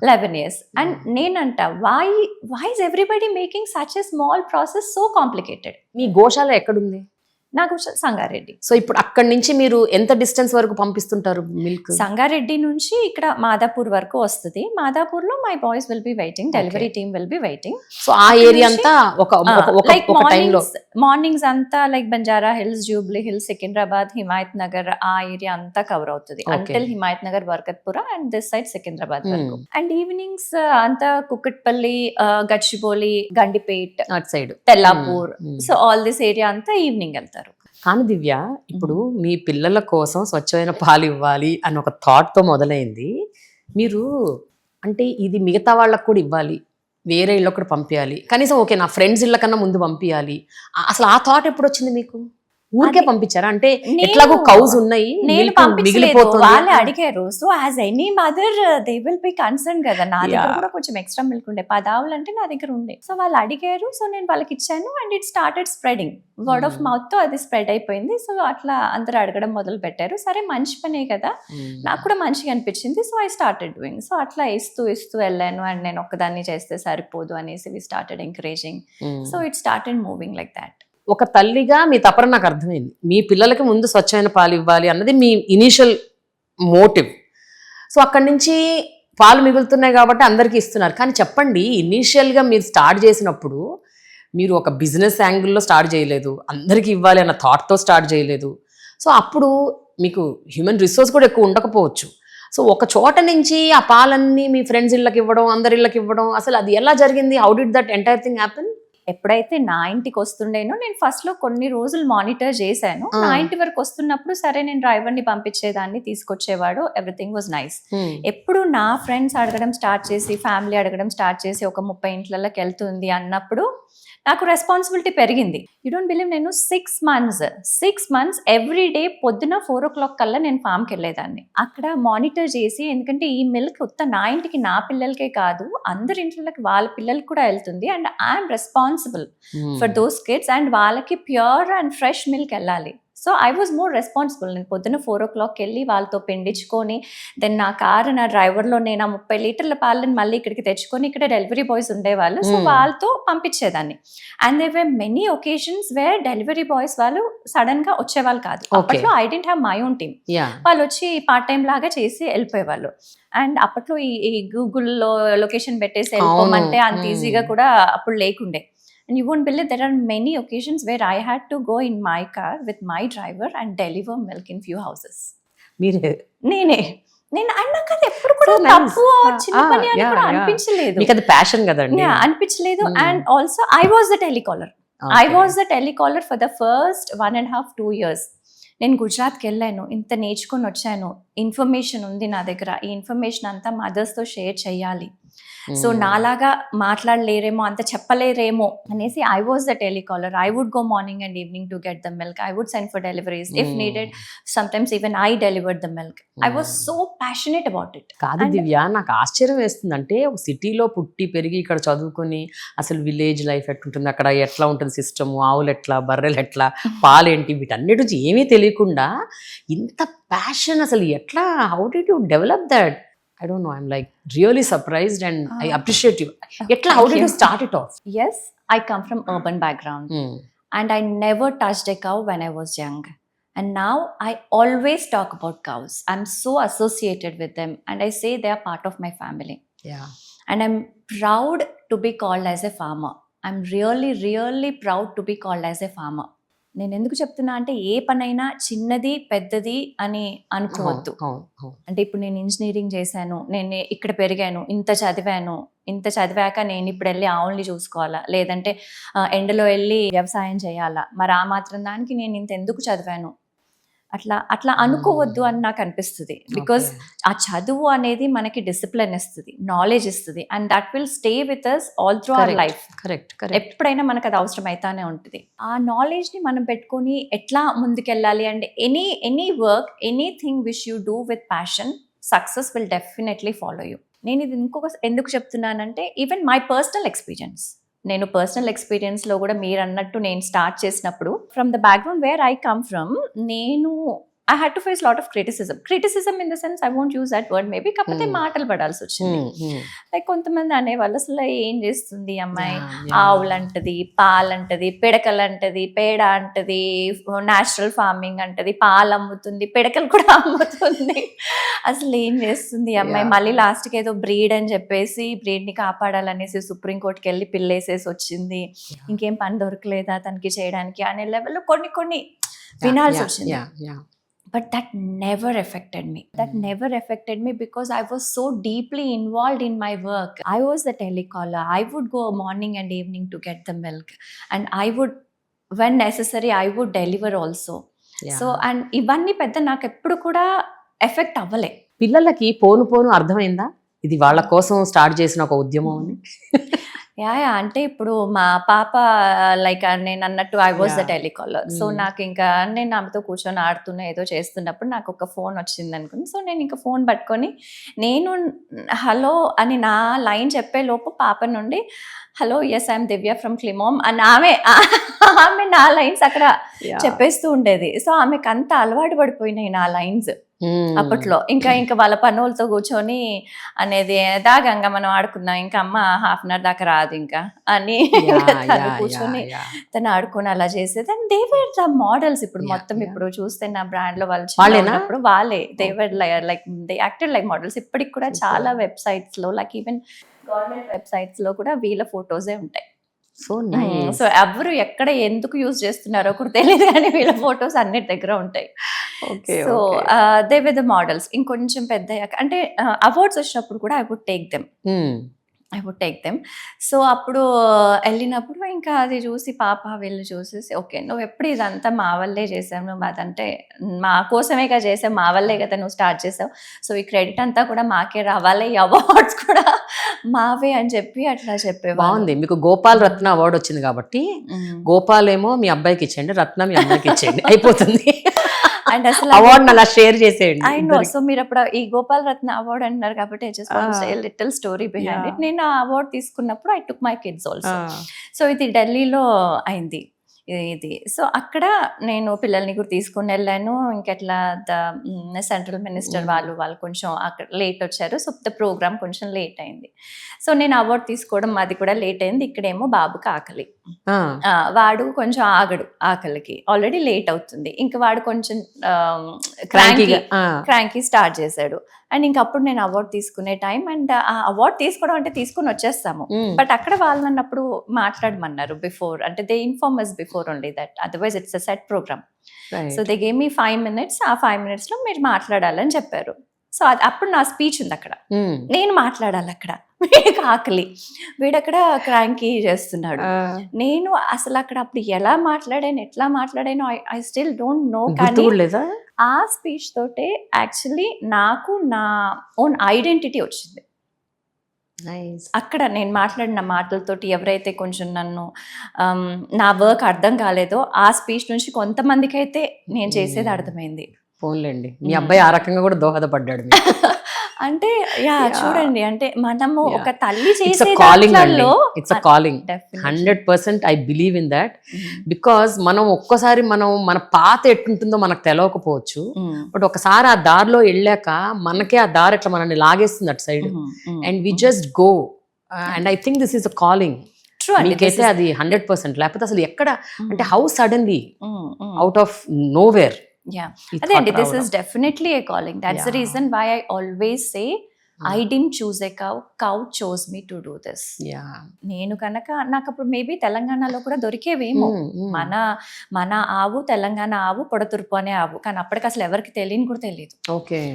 11 years. And nenanta, why is everybody making such a small process so complicated? మీ గోశాల ఎక్కడుంది? నాకు Sangareddy. So ఇప్పుడు అక్కడి నుంచి మీరు ఎంత distance వరకు పంపిస్తుంటారు milk? Sangareddy నుంచి ఇక్కడ మాదాపూర్ వరకు వస్తుంది. మాదాపూర్లో my boys will be waiting, delivery team will be waiting. So ఆ ఏరియా అంతా లైక్ మార్నింగ్స్ అంతా like Banjara Hills, Jubilee Hills, Secunderabad, Himayat Nagar, ఆ ఏరియా అంతా కవర్ అవుతుంది until Himayat Nagar, Barkatpura and this side Secunderabad వరకు. అండ్ ఈవినింగ్స్ అంతా కుక్కట్పల్లి, గచ్చిబౌలి, గండిపేట్ అటు side, Tellapur, so all this area అంతా ఈవినింగ్ వెళ్తారు. కానీ దివ్య, ఇప్పుడు మీ పిల్లల కోసం స్వచ్ఛమైన పాలు ఇవ్వాలి అని ఒక థాట్తో మొదలైంది. మీరు అంటే ఇది మిగతా వాళ్ళకు కూడా ఇవ్వాలి, వేరే ఇళ్ళకు కూడా పంపించాలి, కనీసం ఓకే నా ఫ్రెండ్స్ ఇళ్ళ కన్నా ముందు పంపించాలి, అసలు ఆ థాట్ ఎప్పుడు వచ్చింది మీకు? ఊరికే పంపించారా? అంటే ఎట్లాగో కౌస్ ఉన్నాయి, నేను పంపించలేదు, వాళ్ళే అడిగారు. So as any mother they will be concern కదా. నా దగ్గర కూడా కొంచెం ఎక్స్ట్రా మిల్క్ ఉండే, 10 ఆవులు అంటే నా దగ్గర ఉండే. సో వాళ్ళు అడిగారు, సో నేను వాళ్ళకి ఇచ్చాను. And it started spreading, word of mouth తో అది స్ప్రెడ్ అయిపోయింది. సో అట్లా అందరూ అడగడం మొదలు పెట్టారు. సరే మంచి పనే కదా, నాకు కూడా మంచిగా అనిపించింది. So I started doing. So అట్లా ఇస్తూ వెళ్ళాను. అండ్ నేను ఒక్కదాన్ని చేస్తే సరిపోదు అనేసి we started encouraging. So it started moving like that. ఒక తల్లిగా మీ తపన నాకు అర్థమైంది. మీ పిల్లలకి ముందు స్వచ్ఛమైన పాలు ఇవ్వాలి అన్నది మీ ఇనీషియల్ మోటివ్. సో అక్కడి నుంచి పాలు మిగులుతున్నాయి కాబట్టి అందరికీ ఇస్తున్నారు. కానీ చెప్పండి, ఇనీషియల్గా మీరు స్టార్ట్ చేసినప్పుడు మీరు ఒక బిజినెస్ యాంగిల్లో స్టార్ట్ చేయలేదు, అందరికీ ఇవ్వాలి అన్న థాట్తో స్టార్ట్ చేయలేదు. సో అప్పుడు మీకు హ్యూమన్ రిసోర్స్ కూడా ఎక్కువ ఉండకపోవచ్చు. సో ఒక చోట నుంచి ఆ పాలన్నీ మీ ఫ్రెండ్స్ ఇళ్ళకి ఇవ్వడం, అందరి ఇళ్ళకి ఇవ్వడం, అసలు అది ఎలా జరిగింది? How did that entire thing happen? ఎప్పుడైతే నా ఇంటికి వస్తుండేనో నేను ఫస్ట్ లో కొన్ని రోజులు మానిటర్ చేశాను. నా ఇంటి వరకు వస్తున్నప్పుడు సరే నేను డ్రైవర్ని పంపించేదాన్ని, తీసుకొచ్చేవాడు, ఎవ్రీథింగ్ వాజ్ నైస్. ఎప్పుడు నా ఫ్రెండ్స్ అడగడం స్టార్ట్ చేసి, ఫ్యామిలీ అడగడం స్టార్ట్ చేసి ఒక 30 ఇంట్లకి వెళ్తుంది అన్నప్పుడు నాకు రెస్పాన్సిబిలిటీ పెరిగింది. యూ డోంట్ బిలీవ్, నేను 6 months ఎవ్రీ డే పొద్దున 4 o'clock కల్లా నేను ఫామ్కి వెళ్ళేదాన్ని. అక్కడ మానిటర్ చేసి, ఎందుకంటే ఈ మిల్క్ ఉత్త నా ఇంటికి నా పిల్లలకే కాదు, అందరి ఇంట్లోకి వాళ్ళ పిల్లలకి కూడా వెళ్తుంది. And I'm responsible for those kids. And వాళ్ళకి ప్యూర్ అండ్ ఫ్రెష్ మిల్క్ వెళ్ళాలి. So I was more responsible. నేను పొద్దున 4 o'clock వెళ్ళి వాళ్ళతో పిండించుకొని, దెన్ నా కారు, నా డ్రైవర్లో నేను 30 లీటర్ల పాలను మళ్ళీ ఇక్కడికి తెచ్చుకొని, ఇక్కడ డెలివరీ బాయ్స్ ఉండేవాళ్ళు, సో వాళ్ళతో పంపించేదాన్ని. And they were many occasions where delivery boys వాళ్ళు సడన్ గా వచ్చేవాళ్ళు కాదు. అప్పట్లో I didn't have my own team. వాళ్ళు వచ్చి పార్ట్ టైం లాగా చేసి వెళ్ళిపోయేవాళ్ళు. అండ్ అప్పట్లో ఈ గూగుల్లో లొకేషన్ పెట్టేసి వెళ్ళిపోమంటే అంత ఈజీగా కూడా అప్పుడు లేకుండే. And you won't believe, there are many occasions where I had to go in my car with my driver and deliver milk in few houses. నేనే నాకు అది ఎప్పుడు కూడా తప్పు చిన్న పని అని కూడా అనిపించలేదు. మీకు అది ప్యాషన్ కదండి. అనిపించలేదు. And also I was the telecaller for the first 1.5-2 years. నేను గుజరాత్కి వెళ్ళాను, ఇంత నేర్చుకొని వచ్చాను, ఇన్ఫర్మేషన్ ఉంది నా దగ్గర, ఈ ఇన్ఫర్మేషన్ అంతా మదర్స్తో షేర్ చేయాలి. సో నాలాగా మాట్లాడలేరేమో, అంత చెప్పలేరేమో అనేసి I was the telecaller. I would go morning and evening to get the milk. I would send for deliveries if needed. Sometimes even I delivered the milk. I was so passionate about it. కాదు దివ్య, నాకు ఆశ్చర్యం వేస్తుంది. అంటే ఒక సిటీలో పుట్టి పెరిగి ఇక్కడ చదువుకొని అసలు విలేజ్ లైఫ్ ఎట్లుంటుంది, అక్కడ ఎట్లా ఉంటుంది సిస్టమ్, ఆవులు ఎట్లా, బర్రెలు ఎట్లా, పాలేంటి, వీటన్నిటి నుంచి ఏమీ తెలియకుండా ఇంత ప్యాషన్ అసలు ఎట్లా, how did you develop that? I don't know, I'm like really surprised and I appreciate you. How did you start it off? Yes, I come from urban background and I never touched a cow when I was young. And now I always talk about cows. I'm so associated with them and I say they are part of my family. Yeah. And I'm proud to be called as a farmer. I'm really, really proud to be called as a farmer. నేను ఎందుకు చెప్తున్నా అంటే, ఏ పనైనా చిన్నది పెద్దది అని అనుకోవద్దు. అంటే ఇప్పుడు నేను ఇంజనీరింగ్ చేశాను, నేను ఇక్కడ పెరిగాను, ఇంత చదివాక నేను ఇప్పుడు వెళ్ళి ఆవుల్ని చూసుకోవాలా, లేదంటే ఎండలో వెళ్ళి వ్యవసాయం చేయాలా, మరి ఆ మాత్రం దానికి నేను ఇంత ఎందుకు చదివాను, అట్లా అనుకోవద్దు అని నాకు అనిపిస్తుంది. బికాస్ ఆ చదువు అనేది మనకి డిసిప్లిన్ ఇస్తుంది, నాలెడ్జ్ ఇస్తుంది, and that will stay with us all through our life. ఎప్పుడైనా మనకు అది అవసరం అవుతానే ఉంటుంది. ఆ నాలెడ్జ్ ని మనం పెట్టుకొని ఎట్లా ముందుకెళ్ళాలి, and any work, anything which you do with passion, success will definitely follow you. నేను ఇది ఎందుకు చెప్తున్నానంటే, ఈవెన్ మై పర్సనల్ ఎక్స్పీరియన్స్లో కూడా మీరు అన్నట్టు నేను స్టార్ట్ చేసినప్పుడు, from the background where I come from, I had to face a lot of criticism in the sense, I won't use that word maybe, కాకపోతే మాటలు పడాల్సి వచ్చింది. లైక్ కొంతమంది అనేవాళ్ళు, అసలు ఏం చేస్తుంది అమ్మాయి, ఆవులంటది, పాలంటది, పిడకలంటది, పేడ అంటది, న్యాచురల్ ఫార్మింగ్ అంటది, పాలు అమ్ముతుంది, పిడకలు కూడా అమ్ముతుంది, అసలు ఏం చేస్తుంది అమ్మాయి, మళ్ళీ లాస్ట్కి ఏదో బ్రీడ్ అని చెప్పేసి బ్రీడ్ని కాపాడాలనేసి సుప్రీంకోర్టుకి వెళ్ళి పిల్లేసేసి వచ్చింది, ఇంకేం పని దొరకలేదా తనకి చేయడానికి అనే లెవెల్లో కొన్ని వినాల్సి వచ్చింది. But that never affected me because I was so deeply involved in my work. I was the telecaller. I would go morning and evening to get the milk, and I would, when necessary, I would deliver also. So and ivanni pedda నాకు ఎప్పుడు కూడా effect అవ్వలే. పిల్లలకి పోను అర్థమైందా ఇది వాళ్ళ కోసం start చేసిన ఒక ఉద్యమం అని? అంటే ఇప్పుడు మా పాప, లైక్ నేను అన్నట్టు I was the telecaller. So నాకు ఇంకా నేను ఆమెతో కూర్చొని ఆడుతున్నా, ఏదో చేస్తున్నప్పుడు నాకు ఒక ఫోన్ వచ్చింది అనుకుని, సో నేను ఇంకా ఫోన్ పట్టుకొని నేను హలో అని నా లైన్ చెప్పే లోపు పాప నుండి hello, yes I'm Divya from క్లిమోమ్ అని ఆమె నా లైన్స్ అక్కడ చెప్పేస్తూ ఉండేది. సో ఆమెకు అంత అలవాటు పడిపోయినాయి నా లైన్స్ అప్పట్లో. ఇంకా వాళ్ళ పనులతో కూర్చొని అనేది, దాగంగా మనం ఆడుకుందాం, ఇంకా అమ్మ 1/2 hour దాకా రాదు ఇంకా అని కూర్చొని తను ఆడుకొని అలా చేసేది. And they were the models. ఇప్పుడు మొత్తం ఇప్పుడు చూస్తే నా బ్రాండ్ లో వాళ్ళు వాళ్ళే, they were like they acted like models. ఇప్పటికి కూడా చాలా వెబ్సైట్స్ లో, లైక్ ఈవెన్ గవర్నమెంట్ వెబ్సైట్స్ లో కూడా వీళ్ళ ఫోటోసే ఉంటాయి. సో ఎవరు ఎక్కడ ఎందుకు యూజ్ చేస్తున్నారో కూడా తెలియదు, కానీ వీళ్ళ ఫొటోస్ అన్నిటి దగ్గర ఉంటాయి. So they with the models. ఇంకొంచెం పెద్ద అంటే అవార్డ్స్ వచ్చినప్పుడు కూడా I would take them. I would take them. So, అప్పుడు ఎళ్ళినప్పుడు ఇంకా అది చూసి పాప వీళ్ళు చూసేసి, ఓకే. నువ్వెప్పుడు ఇదంతా మా వల్లే చేసావు. నువ్వు అదంటే మా కోసమేగా చేసావు. మా వల్లే కదా నువ్వు స్టార్ట్ చేసావు. సో, ఈ క్రెడిట్ అంతా కూడా మాకే రావాలి. ఈ అవార్డ్స్ కూడా మావే అని చెప్పి అట్లా చెప్పేవాళ్ళు. బాగుంది. మీకు గోపాల్ రత్న అవార్డ్ వచ్చింది కాబట్టి గోపాల్ ఏమో మీ అబ్బాయికి ఇచ్చేయండి, రత్న మీ అమ్మాయికి ఇచ్చేయండి, అయిపోతుంది. అండ్ అసలు అవార్డు అలా షేర్ చేసేయండి. I know. సో మీరు అప్పుడు ఈ గోపాల్ రత్న అవార్డ్ అంటున్నారు కాబట్టి I just want to say little story behind it. నేను ఆ అవార్డ్ తీసుకున్నప్పుడు I took my kids also. So ఇది ఢిల్లీలో అయింది ఇది. సో అక్కడ నేను పిల్లల్ని కూడా తీసుకుని వెళ్ళాను. ఇంకెట్లా సెంట్రల్ మినిస్టర్ వాళ్ళు కొంచెం అక్కడ లేట్ వచ్చారు. సో ద ప్రోగ్రామ్ కొంచెం లేట్ అయింది. సో నేను అవార్డు తీసుకోవడం అది కూడా లేట్ అయింది. ఇక్కడేమో బాబుకి ఆకలి, వాడు కొంచెం ఆగడు ఆకలికి, ఆల్రెడీ లేట్ అవుతుంది. ఇంకా వాడు కొంచెం క్రాంకీ స్టార్ట్ చేశాడు. అండ్ ఇంకప్పుడు నేను అవార్డు తీసుకునే టైం. అండ్ ఆ అవార్డు తీసుకోవడం అంటే తీసుకుని వచ్చేస్తాము, బట్ అక్కడ వాళ్ళు నన్నప్పుడు మాట్లాడమన్నారు బిఫోర్, అంటే they inform us before only that otherwise it's a set program. So they gave me 5 minutes. ఆ 5 minutes లో మీరు మాట్లాడాలని చెప్పారు. సో అప్పుడు నా స్పీచ్ ఉంది అక్కడ, నేను మాట్లాడాలి అక్కడ. వీడికి ఆకలి, వీడక్కడ క్రాంకీ చేస్తున్నాడు. నేను అసలు అక్కడ అప్పుడు ఎలా మాట్లాడానో ఐ స్టిల్ డోంట్ నో. కానీ ఆ స్పీచ్ తోటే యాక్చువల్లీ నాకు నా ఓన్ ఐడెంటిటీ వచ్చింది. అక్కడ నేను మాట్లాడిన మాటలతోటి ఎవరైతే కొంచెం నన్ను నా వర్క్ అర్థం కాలేదో ఆ స్పీచ్ నుంచి కొంతమందికి అయితే నేను చేసేది అర్థమైంది. ఫోన్లేండి, మీ అబ్బాయి ఆ రకంగా కూడా దోహదపడ్డాడు. అంటే చూడండి, అంటే మనము ఒక తల్లి చేసే it's a calling 100%. I believe in that. Because మనం ఒక్కసారి మన పాత ఎట్టుంటుందో మనకు తెలవకపోవచ్చు, బట్ ఒకసారి ఆ దారిలో వెళ్ళాక మనకే ఆ దారి ఎట్లా మనల్ని లాగేస్తుంది అటు side, and we just go. And I think this is a calling. మీకైతే అది 100%. లేకపోతే అసలు ఎక్కడ అంటే how suddenly out of nowhere. Yeah, and this is definitely a calling. That's the reason why I always say I didn't choose a cow chose me to do this. నేను కనుక నాకు అప్పుడు మేబీ తెలంగాణలో కూడా దొరికేవేమో. మన ఆవు తెలంగాణ ఆవు, పొడతుర్పు అనే ఆవు, కానీ అప్పటికి అసలు ఎవరికి తెలియని కూడా తెలియదు.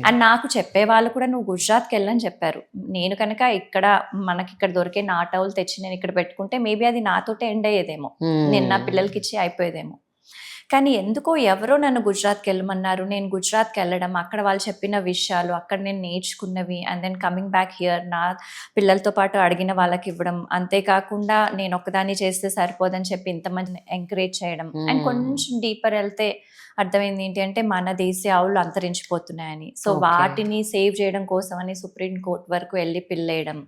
అండ్ నాకు చెప్పే వాళ్ళు కూడా నువ్వు గుజరాత్కి వెళ్ళని చెప్పారు. నేను కనుక మనకి ఇక్కడ దొరికే నాటవులు తెచ్చి నేను ఇక్కడ పెట్టుకుంటే మేబీ అది నాతోటే ఎండ్ అయ్యేదేమో, నేను నా పిల్లలకి ఇచ్చి అయిపోయేదేమో. కానీ ఎందుకో ఎవరో నన్ను గుజరాత్కి వెళ్ళమన్నారు. నేను గుజరాత్కి వెళ్ళడం, అక్కడ వాళ్ళు చెప్పిన విషయాలు, అక్కడ నేను నేర్చుకున్నవి, and then coming back here నా పిల్లలతో పాటు అడిగిన వాళ్ళకి ఇవ్వడం. అంతేకాకుండా నేను ఒక్కదాన్ని చేస్తే సరిపోదని చెప్పి ఇంతమంది ఎంకరేజ్ చేయడం. అండ్ కొంచెం డీపర్ వెళ్తే అర్థమైంది ఏంటి అంటే మన దేశీయ ఆవులు అంతరించిపోతున్నాయని. సో వాటిని సేవ్ చేయడం కోసం అని సుప్రీం కోర్ట్ వరకు వెళ్ళి పిల్లేయడం.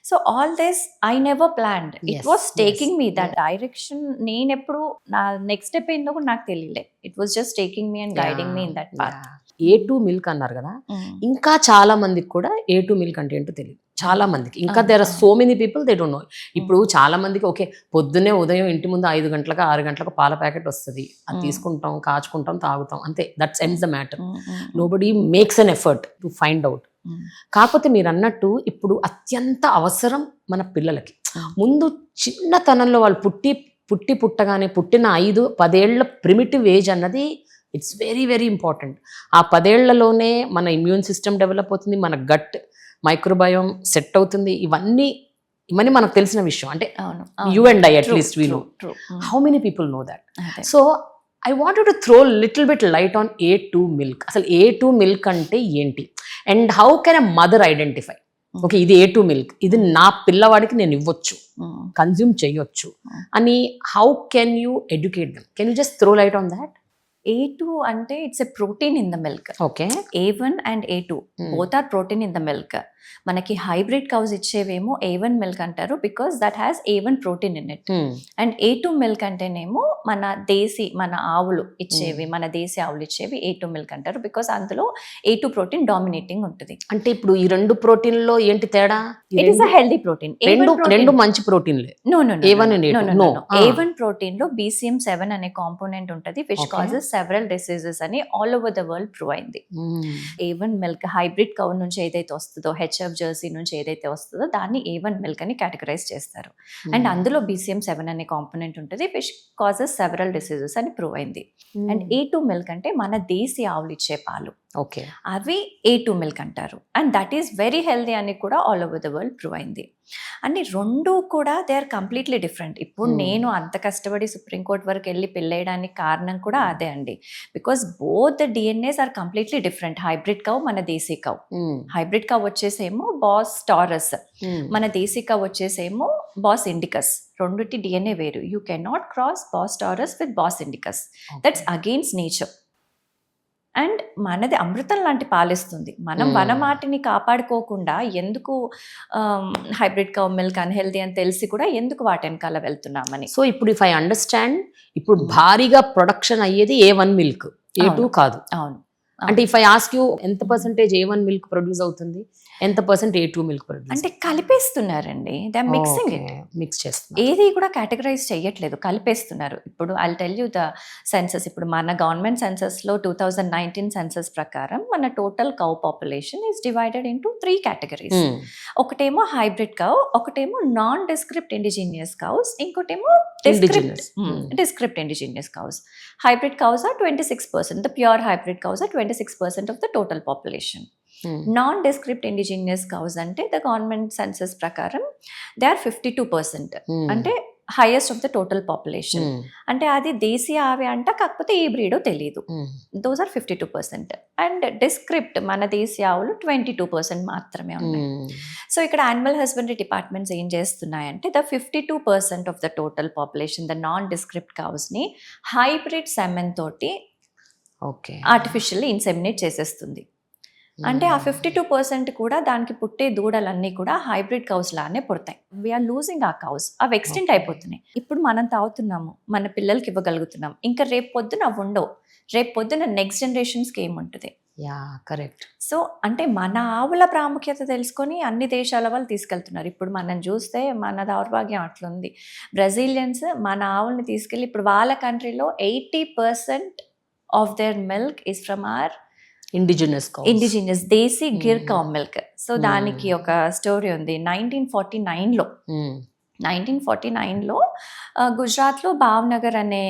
So all this I never planned. It was taking me that direction. నేను ఎప్పుడు నా నెక్స్ట్ స్టెప్ ఏందో కూడా నాకు తెలియలే. It was just taking me and guiding me in that path. A2 milk అన్నారు కదా, ఇంకా చాలా మందికి కూడా A2 మిల్క్ అంటే ఏంటో తెలియదు. చాలా మందికి ఇంకా there are so many people they don't know. ఇప్పుడు చాలా మందికి ఓకే, పొద్దున్నే ఉదయం ఇంటి ముందు 5 గంటలకు 6 గంటలకు పాల ప్యాకెట్ వస్తుంది, అది తీసుకుంటాం, కాచుకుంటాం, తాగుతాం, అంతే. That's ends the matter. Nobody makes an effort to find out. కాకపోతే మీరు అన్నట్టు ఇప్పుడు అత్యంత అవసరం మన పిల్లలకి. ముందు చిన్నతనంలో వాళ్ళు పుట్టగానే పుట్టిన 5-10 ఏళ్ల ప్రిమిటివ్ ఏజ్ అన్నది ఇట్స్ వెరీ వెరీ ఇంపార్టెంట్. ఆ 10 ఏళ్లలోనే మన ఇమ్యూన్ సిస్టమ్ డెవలప్ అవుతుంది, మన గట్ మైక్రోబయోమ్ సెట్ అవుతుంది. ఇవన్నీ మనకు తెలిసిన విషయం. అంటే you and I at least we know. How many people know that? So I wanted to throw little bit light on A2 milk. అసలు A2 మిల్క్ అంటే ఏంటి, and how can a mother identify okay ఇది A2 milk, ఇది నా పిల్లవాడికి నేను ఇవ్వచ్చు, consume చేయొచ్చు అని. How can you educate them? Can you just throw light on that? A2 అంటే it's a protein in the milk. Okay, A1 and A2 both are protein in the milk. మనకి hybrid cows ఇచ్చేవేమో A1 milk అంటారు, because that has A1 protein in it. And A2 milk అంటేనేమో మన దేశీ మన ఆవులు ఇచ్చేవి, మన దేశీ ఆవులు ఇచ్చేవి A2 మిల్క్ అంటారు, బికాస్ అందులో A2 ప్రోటీన్ డామినేటింగ్ ఉంటుంది. అంటే ఇప్పుడు ఈ 2 ప్రోటీన్లో ఏంటి తేడా? It is a healthy protein. రెండు మంచి ప్రోటీన్లే. A1 ప్రోటీన్ లో BCM7 అనే కాంపోనెంట్ ఉంటుంది, విచ్ కాజెస్ సెవరల్ డిసీజెస్ అని all over the world prove అయింది. A1 మిల్క్ హైబ్రిడ్ కౌ నుంచి ఏదైతే వస్తుందో, HF జెర్సీ నుంచి ఏదైతే వస్తుందో దాన్ని A1 మిల్క్ అని కేటగరైజ్ చేస్తారు. అండ్ అందులో BCM7 అనే కాంపోనెంట్ ఉంటుంది, విచ్ కాజెస్ సెవరల్ డిసీజెస్ అని ప్రూవ్ అయింది. అండ్ A2 మిల్క్ అంటే మన దేశీ ఆవులు ఇచ్చే పాలు. ఓకే. అవి A2 మిల్క్ అంటారు. And that is very healthy అని కూడా all over the world prove అయింది. అండ్ రెండు కూడా దే ఆర్ కంప్లీట్లీ డిఫరెంట్. ఇప్పుడు నేను అంత కష్టపడి సుప్రీంకోర్టు వరకు వెళ్ళి పెళ్ళేయడానికి కారణం కూడా అదే అండి. Because both the DNAs are completely different. Hybrid cow, మన దేశీ కౌ. హైబ్రిడ్ కౌ వచ్చేసేమో బాస్ టారస్, మన దేశీ కౌ వచ్చేసేమో బాస్ ఇండికస్. రెండుటి డిఎన్ఏ వేరు. You can not cross Bos taurus with Bos indicus. That's against nature. And మనది అమృతం లాంటి పాలిస్తుంది. మనం వనమాటిని కాపాడుకోకుండా ఎందుకు హైబ్రిడ్ కౌ మిల్క్ అన్హెల్దీ అని తెలిసి కూడా ఎందుకు వాటి వెనకాల వెళ్తున్నామని. సో ఇప్పుడు ఇఫ్ ఐ అండర్స్టాండ్, ఇప్పుడు భారీగా ప్రొడక్షన్ అయ్యేది A1 మిల్క్, A2 కాదు. అవును. అంటే ఇఫ్ ఐ ఆస్క్ యూ ఎంత పర్సెంటేజ్ A1 మిల్క్ ప్రొడ్యూస్ అవుతుంది, ఎంత పర్సెంట్ A2 మిల్క్ ప్రొడ్యూస్? అంటే కలిపేస్తున్నారండి. They are mixing it. Mix చేస్తున్నారు. ఏది కూడా కేటగరైజ్ చేయట్లేదు, కలిపేస్తున్నారు. ఇప్పుడు I tell you the census. ఇప్పుడు మన గవర్నమెంట్ సెన్సస్లో 2019 సెన్సస్ ప్రకారం మన total cow population is divided into 3 categories. ఒకటేమో హైబ్రిడ్ కౌ, ఒకటేమో నాన్ డిస్క్రిప్ట్ ఇండిజినియస్ కౌస్, ఇంకోటేమో descript indigenous cows. Hybrid cows are 26%. The pure hybrid cows are 26% of the total population. Non descript indigenous cows అంటే the government census ప్రకారం they are 52%. అంటే highest of the total population. అంటే అది దేశీ ఆవే అంట, కాకపోతే ఏ బ్రీడో తెలియదు. Those are 52%. And డిస్క్రిప్ట్ మన దేశీ ఆవులు 22% మాత్రమే ఉన్నాయి. సో ఇక్కడ యానిమల్ హస్బెండరీ డిపార్ట్మెంట్స్ ఏం చేస్తున్నాయంటే the 52% of the total population, the non descript కౌస్ని హైబ్రిడ్ సెమెన్ తోటి ఆర్టిఫిషియల్లీ ఇన్సెమినేట్ చేసేస్తుంది. అంటే ఆ 52% కూడా దానికి పుట్టే దూడలన్నీ కూడా హైబ్రిడ్ కౌస్ లానే పుడతాయి. వీఆర్ లూజింగ్ ఆ కౌస్. అవి ఎక్స్టెంట్ అయిపోతున్నాయి. ఇప్పుడు మనం తాగుతున్నాము, మన పిల్లలకి ఇవ్వగలుగుతున్నాం. ఇంకా రేపు పొద్దున అవి ఉండవు. రేపు పొద్దున నెక్స్ట్ జనరేషన్స్కి ఏముంటుంది? కరెక్ట్. సో అంటే మన ఆవుల ప్రాముఖ్యత తెలుసుకొని అన్ని దేశాల వాళ్ళు తీసుకెళ్తున్నారు. ఇప్పుడు మనం చూస్తే మన దౌర్భాగ్యం అట్లుంది. బ్రెజిలియన్స్ మన ఆవుల్ని తీసుకెళ్ళి ఇప్పుడు వాళ్ళ కంట్రీలో 80% of their milk is from our indigenous desi Gir cow milk. So దానికి ఒక స్టోరీ ఉంది. 1949లో గుజరాత్లో భావ్నగర్ అనే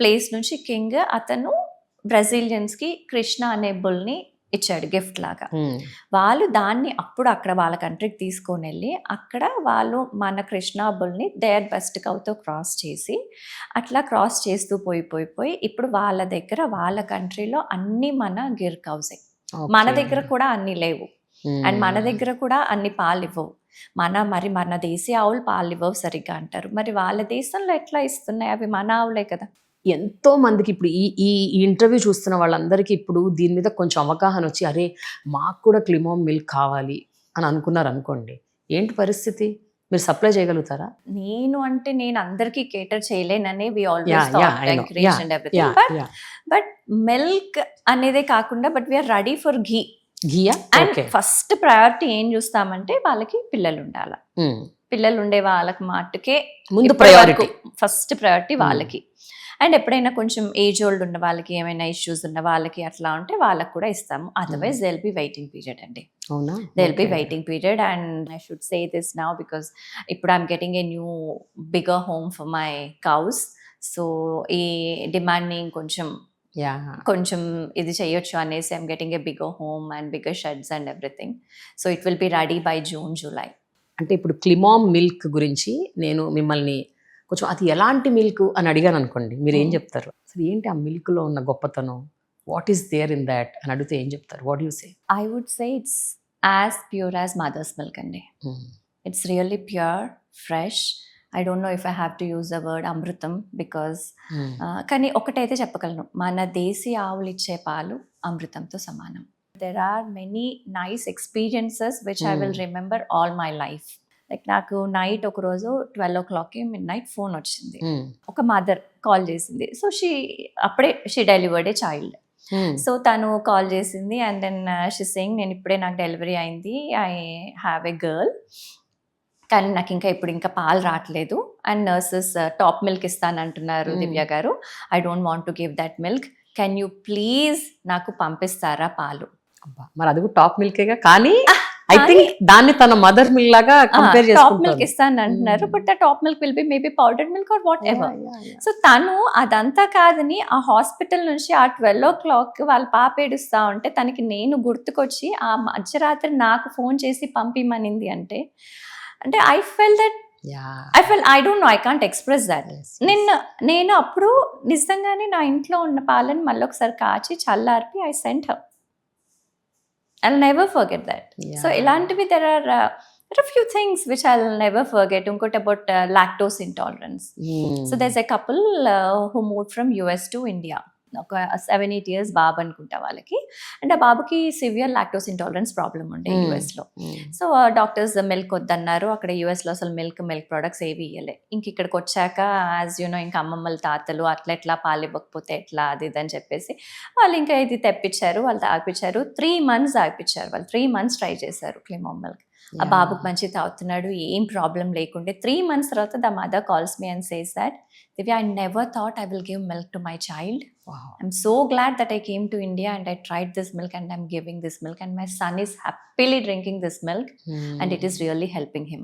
ప్లేస్ నుంచి కింగ్ అతను బ్రెజిలియన్స్కి కృష్ణ అనే బుల్ని ఇచ్చాడు గిఫ్ట్ లాగా. వాళ్ళు దాన్ని అప్పుడు అక్కడ వాళ్ళ కంట్రీకి తీసుకొని వెళ్ళి అక్కడ వాళ్ళు మన కృష్ణా బుల్ని దేర్ బెస్ట్ కౌతో క్రాస్ చేసి అట్లా క్రాస్ చేస్తూ పోయి ఇప్పుడు వాళ్ళ దగ్గర వాళ్ళ కంట్రీలో అన్ని మన గిర్ కౌసే. మన దగ్గర కూడా అన్ని లేవు. అండ్ మన దగ్గర కూడా అన్ని పాలు ఇవ్వవు. మన దేశీ ఆవులు పాలు ఇవ్వవు సరిగ్గా అంటారు. మరి వాళ్ళ దేశంలో ఎట్లా ఇస్తున్నాయి? అవి మన ఆవులే కదా. ఎంతో మందికి ఇప్పుడు ఈ ఇంటర్వ్యూ చూస్తున్న వాళ్ళందరికీ ఇప్పుడు దీని మీద కొంచెం అవగాహన వచ్చి అరే మాకు కూడా క్లిమోమ్ మిల్క్ కావాలి అని అనుకున్నారు అనుకోండి, ఏంటి పరిస్థితి? మీరు సప్లై చేయగలుగుతారా? నేను అందరికీ కేటర్ చేయలేనని we always thought encourage and everything. But milk అనేదే కాకుండా but we are ready for ghee. And first priority ఏం చూస్తామంటే వాళ్ళకి పిల్లలు ఉండాలి. పిల్లలు ఉండే వాళ్ళకి మాటకే ముందు ప్రయారిటీ, ఫస్ట్ ప్రయారిటీ వాళ్ళకి. అండ్ ఎప్పుడైనా కొంచెం ఏజ్ ఓల్డ్ ఉన్న వాళ్ళకి, ఏమైనా ఇష్యూస్ ఉన్న వాళ్ళకి అట్లా ఉంటే వాళ్ళకి కూడా ఇస్తాము. Otherwise they will be waiting period అండి. They will be waiting period. And I should say this now because ఇప్పుడు I'm getting a new bigger home for my cows. So ఈ డిమాండింగ్ కొంచెం ఇది చేయొచ్చు అనేసి I'm getting a bigger home and bigger sheds and everything. So it will be ready by June July. అంటే ఇప్పుడు క్లిమామ్ milk గురించి నేను మిమ్మల్ని కొంచెం అది ఎలాంటి మిల్క్ అని అడిగాను అనుకోండి, మీరు ఏం చెప్తారు? అసలు ఏంటి ఆ మిల్క్లో ఉన్న గొప్పతనం? What is there in that అని అడిగితే ఏం చెప్తారు? What you say? I would say it's as pure as mother's milk అండి. It's really pure, fresh. I don't know if I have to use the word అమృతం because కానీ ఒకటైతే చెప్పగలను, మన దేశీ ఆవులు ఇచ్చే పాలు అమృతంతో సమానం. There are many nice experiences which I will remember all my life. Like నాకు నైట్ ఒకరోజు 12 o'clockకి మిడ్నైట్ ఫోన్ వచ్చింది. ఒక మదర్ కాల్ చేసింది. So she delivered a child. So తను కాల్ చేసింది అండ్ దెన్ షీ సేయింగ్ నేను ఇప్పుడే నాకు డెలివరీ అయింది, ఐ హ్యావ్ ఎ గర్ల్, కానీ నాకు ఇంకా పాలు రావట్లేదు అండ్ నర్సెస్ టాప్ మిల్క్ ఇస్తానంటున్నారు దివ్య గారు. I don't want to give that milk, can you please నాకు పంపిస్తారా పాలు? మరి అది కూడా టాప్ మిల్కేగా, కానీ ఐ థింక్ దాన్ని తన మదర్ మిల్క్ లాగా కంపేర్ టాప్ మిల్క్ ఇస్తాను అంటున్నారు, but the top milk will be maybe powdered milk are what ever. So తను అదంతా కాదని ఆ హాస్పిటల్ నుంచి ఆ 12 o'clock వాళ్ళ పాప ఏడుస్తా ఉంటే తనకి నేను గుర్తుకొచ్చి ఆ మధ్యరాత్రి నాకు ఫోన్ చేసి పంపిమనింది అంటే I fell that I don't know, I can't express that. నేను అప్పుడు నిజంగానే నా ఇంట్లో ఉన్న పాలను మళ్ళీ ఒకసారి కాచి చల్లార్పి I sent her. I'll never forget that. So ilantivi there are a few things which I'll never forget. Unkot about lactose intolerance. So there's a couple who moved from US to India. ఒక 7-8 years బాబు అనుకుంటా వాళ్ళకి. And ఆ బాబుకి severe lactose intolerance problem ఉండే యూఎస్లో. So doctors milk వద్దన్నారు. అక్కడ యూఎస్లో అసలు మిల్క్ ప్రొడక్ట్స్ ఏవి ఇవ్వలే. ఇంక ఇక్కడికి వచ్చాక యాజ్ యూనో ఇంకా అమ్మమ్మల తాతలు అట్లా ఎట్లా పాలు ఇవ్వకపోతే ఎట్లా అది ఇది అని చెప్పేసి వాళ్ళు ఇంకా ఇది తెప్పించారు, వాళ్ళు తాగిపించారు. 3 months తాగిపించారు వాళ్ళు. 3 months ట్రై చేశారు క్లిమోమ్ మిల్క్. ఆ బాబుకి మంచి తాగుతున్నాడు, ఏం ప్రాబ్లం లేకుండే. 3 months తర్వాత the mother calls me and says that Divya, I never thought I will give milk to my child. Wow. I'm so glad that I came to India and I tried this milk and I'm giving this milk and my son is happily drinking this milk and it is really helping him.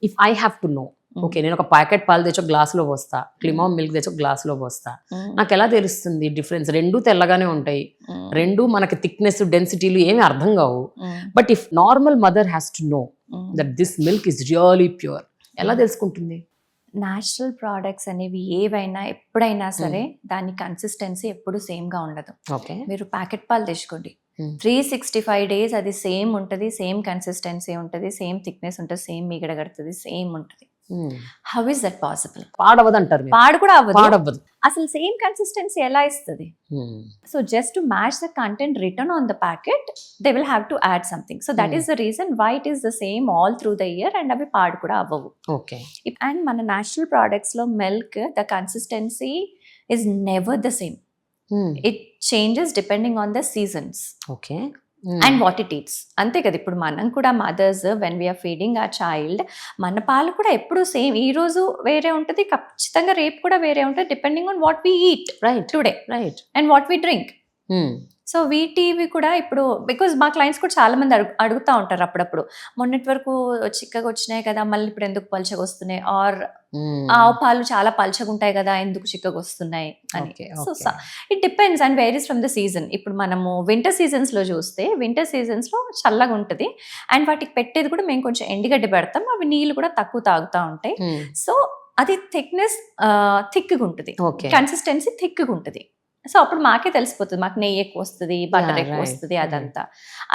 If I have to know, okay నేను ఒక packet పాలు తెచ్చో గ్లాసులో పోస్తా, క్లిమోమ్ milk తెచ్చో గ్లాసులో పోస్తా, నాకు ఎలా తెలుస్తుంది డిఫరెన్స్? రెండు తెల్లగానే ఉంటాయి, రెండు మనకి థిక్నెస్ డెన్సిటీలు ఏమి అర్థం కావు. But if normal mother has to know that this milk is really pure, ఎలా తెలుసుకుంటుంది? న్యాచురల్ ప్రోడక్ట్స్ అనేవి ఏవైనా ఎప్పుడైనా సరే దాని కన్సిస్టెన్సీ ఎప్పుడు సేమ్గా ఉండదు. మీరు ప్యాకెట్ పాలు తెచ్చుకోండి, 365 days అది సేమ్ ఉంటుంది, సేమ్ కన్సిస్టెన్సీ ఉంటుంది, సేమ్ థిక్నెస్ ఉంటుంది, సేమ్ మీగడ కడుతుంది, సేమ్ ఉంటుంది. How is that possible? పాడవదు అంటారు. పాడు కూడా అవ్వదు. అసలు సేమ్ కన్సిస్టెన్సీ ఎలా ఇస్తుంది? So just to match the content written on the packet they will have to add something. So that is the reason why it is the same all through the year and అవి పాడు కూడా అవ్వవు. And మన natural products లో milk the consistency is never the same. It changes depending on the seasons and what it eats. అంతే కదా, ఇప్పుడు మనం కూడా మదర్స్ వెన్ వీఆర్ ఫీడింగ్ ఆ చైల్డ్ మన పాలు కూడా ఎప్పుడు సేమ్, ఈ రోజు వేరే ఉంటుంది, ఖచ్చితంగా రేపు కూడా వేరే ఉంటుంది, depending on what we eat today and what we drink. So వీటివి కూడా ఇప్పుడు బికాజ్ మా క్లయింట్స్ కూడా చాలా మంది అడుగుతూ ఉంటారు అప్పుడప్పుడు, మొన్నటి వరకు చిక్కగా వచ్చినాయి కదా మళ్ళీ ఇప్పుడు ఎందుకు పల్చగా వస్తున్నాయి, ఆర్ ఆవు పాలు చాలా పల్చగా ఉంటాయి కదా ఎందుకు చిక్కగా వస్తున్నాయి అని. So it depends and varies from the season. ఇప్పుడు మనము వింటర్ సీజన్స్లో చూస్తే వింటర్ సీజన్స్లో చల్లగా ఉంటుంది అండ్ వాటికి పెట్టేది కూడా మేము కొంచెం ఎండుగడ్డి పెడతాం, అవి నీళ్ళు కూడా తక్కువ తాగుతూ ఉంటాయి. సో అది థిక్నెస్ థిక్గా ఉంటుంది, కన్సిస్టెన్సీ థిక్గా ఉంటుంది. సో అప్పుడు మాకే తెలిసిపోతుంది, మాకు నెయ్యి ఎక్కువ వస్తుంది, బటర్ ఎక్కువ వస్తుంది, అదంతా.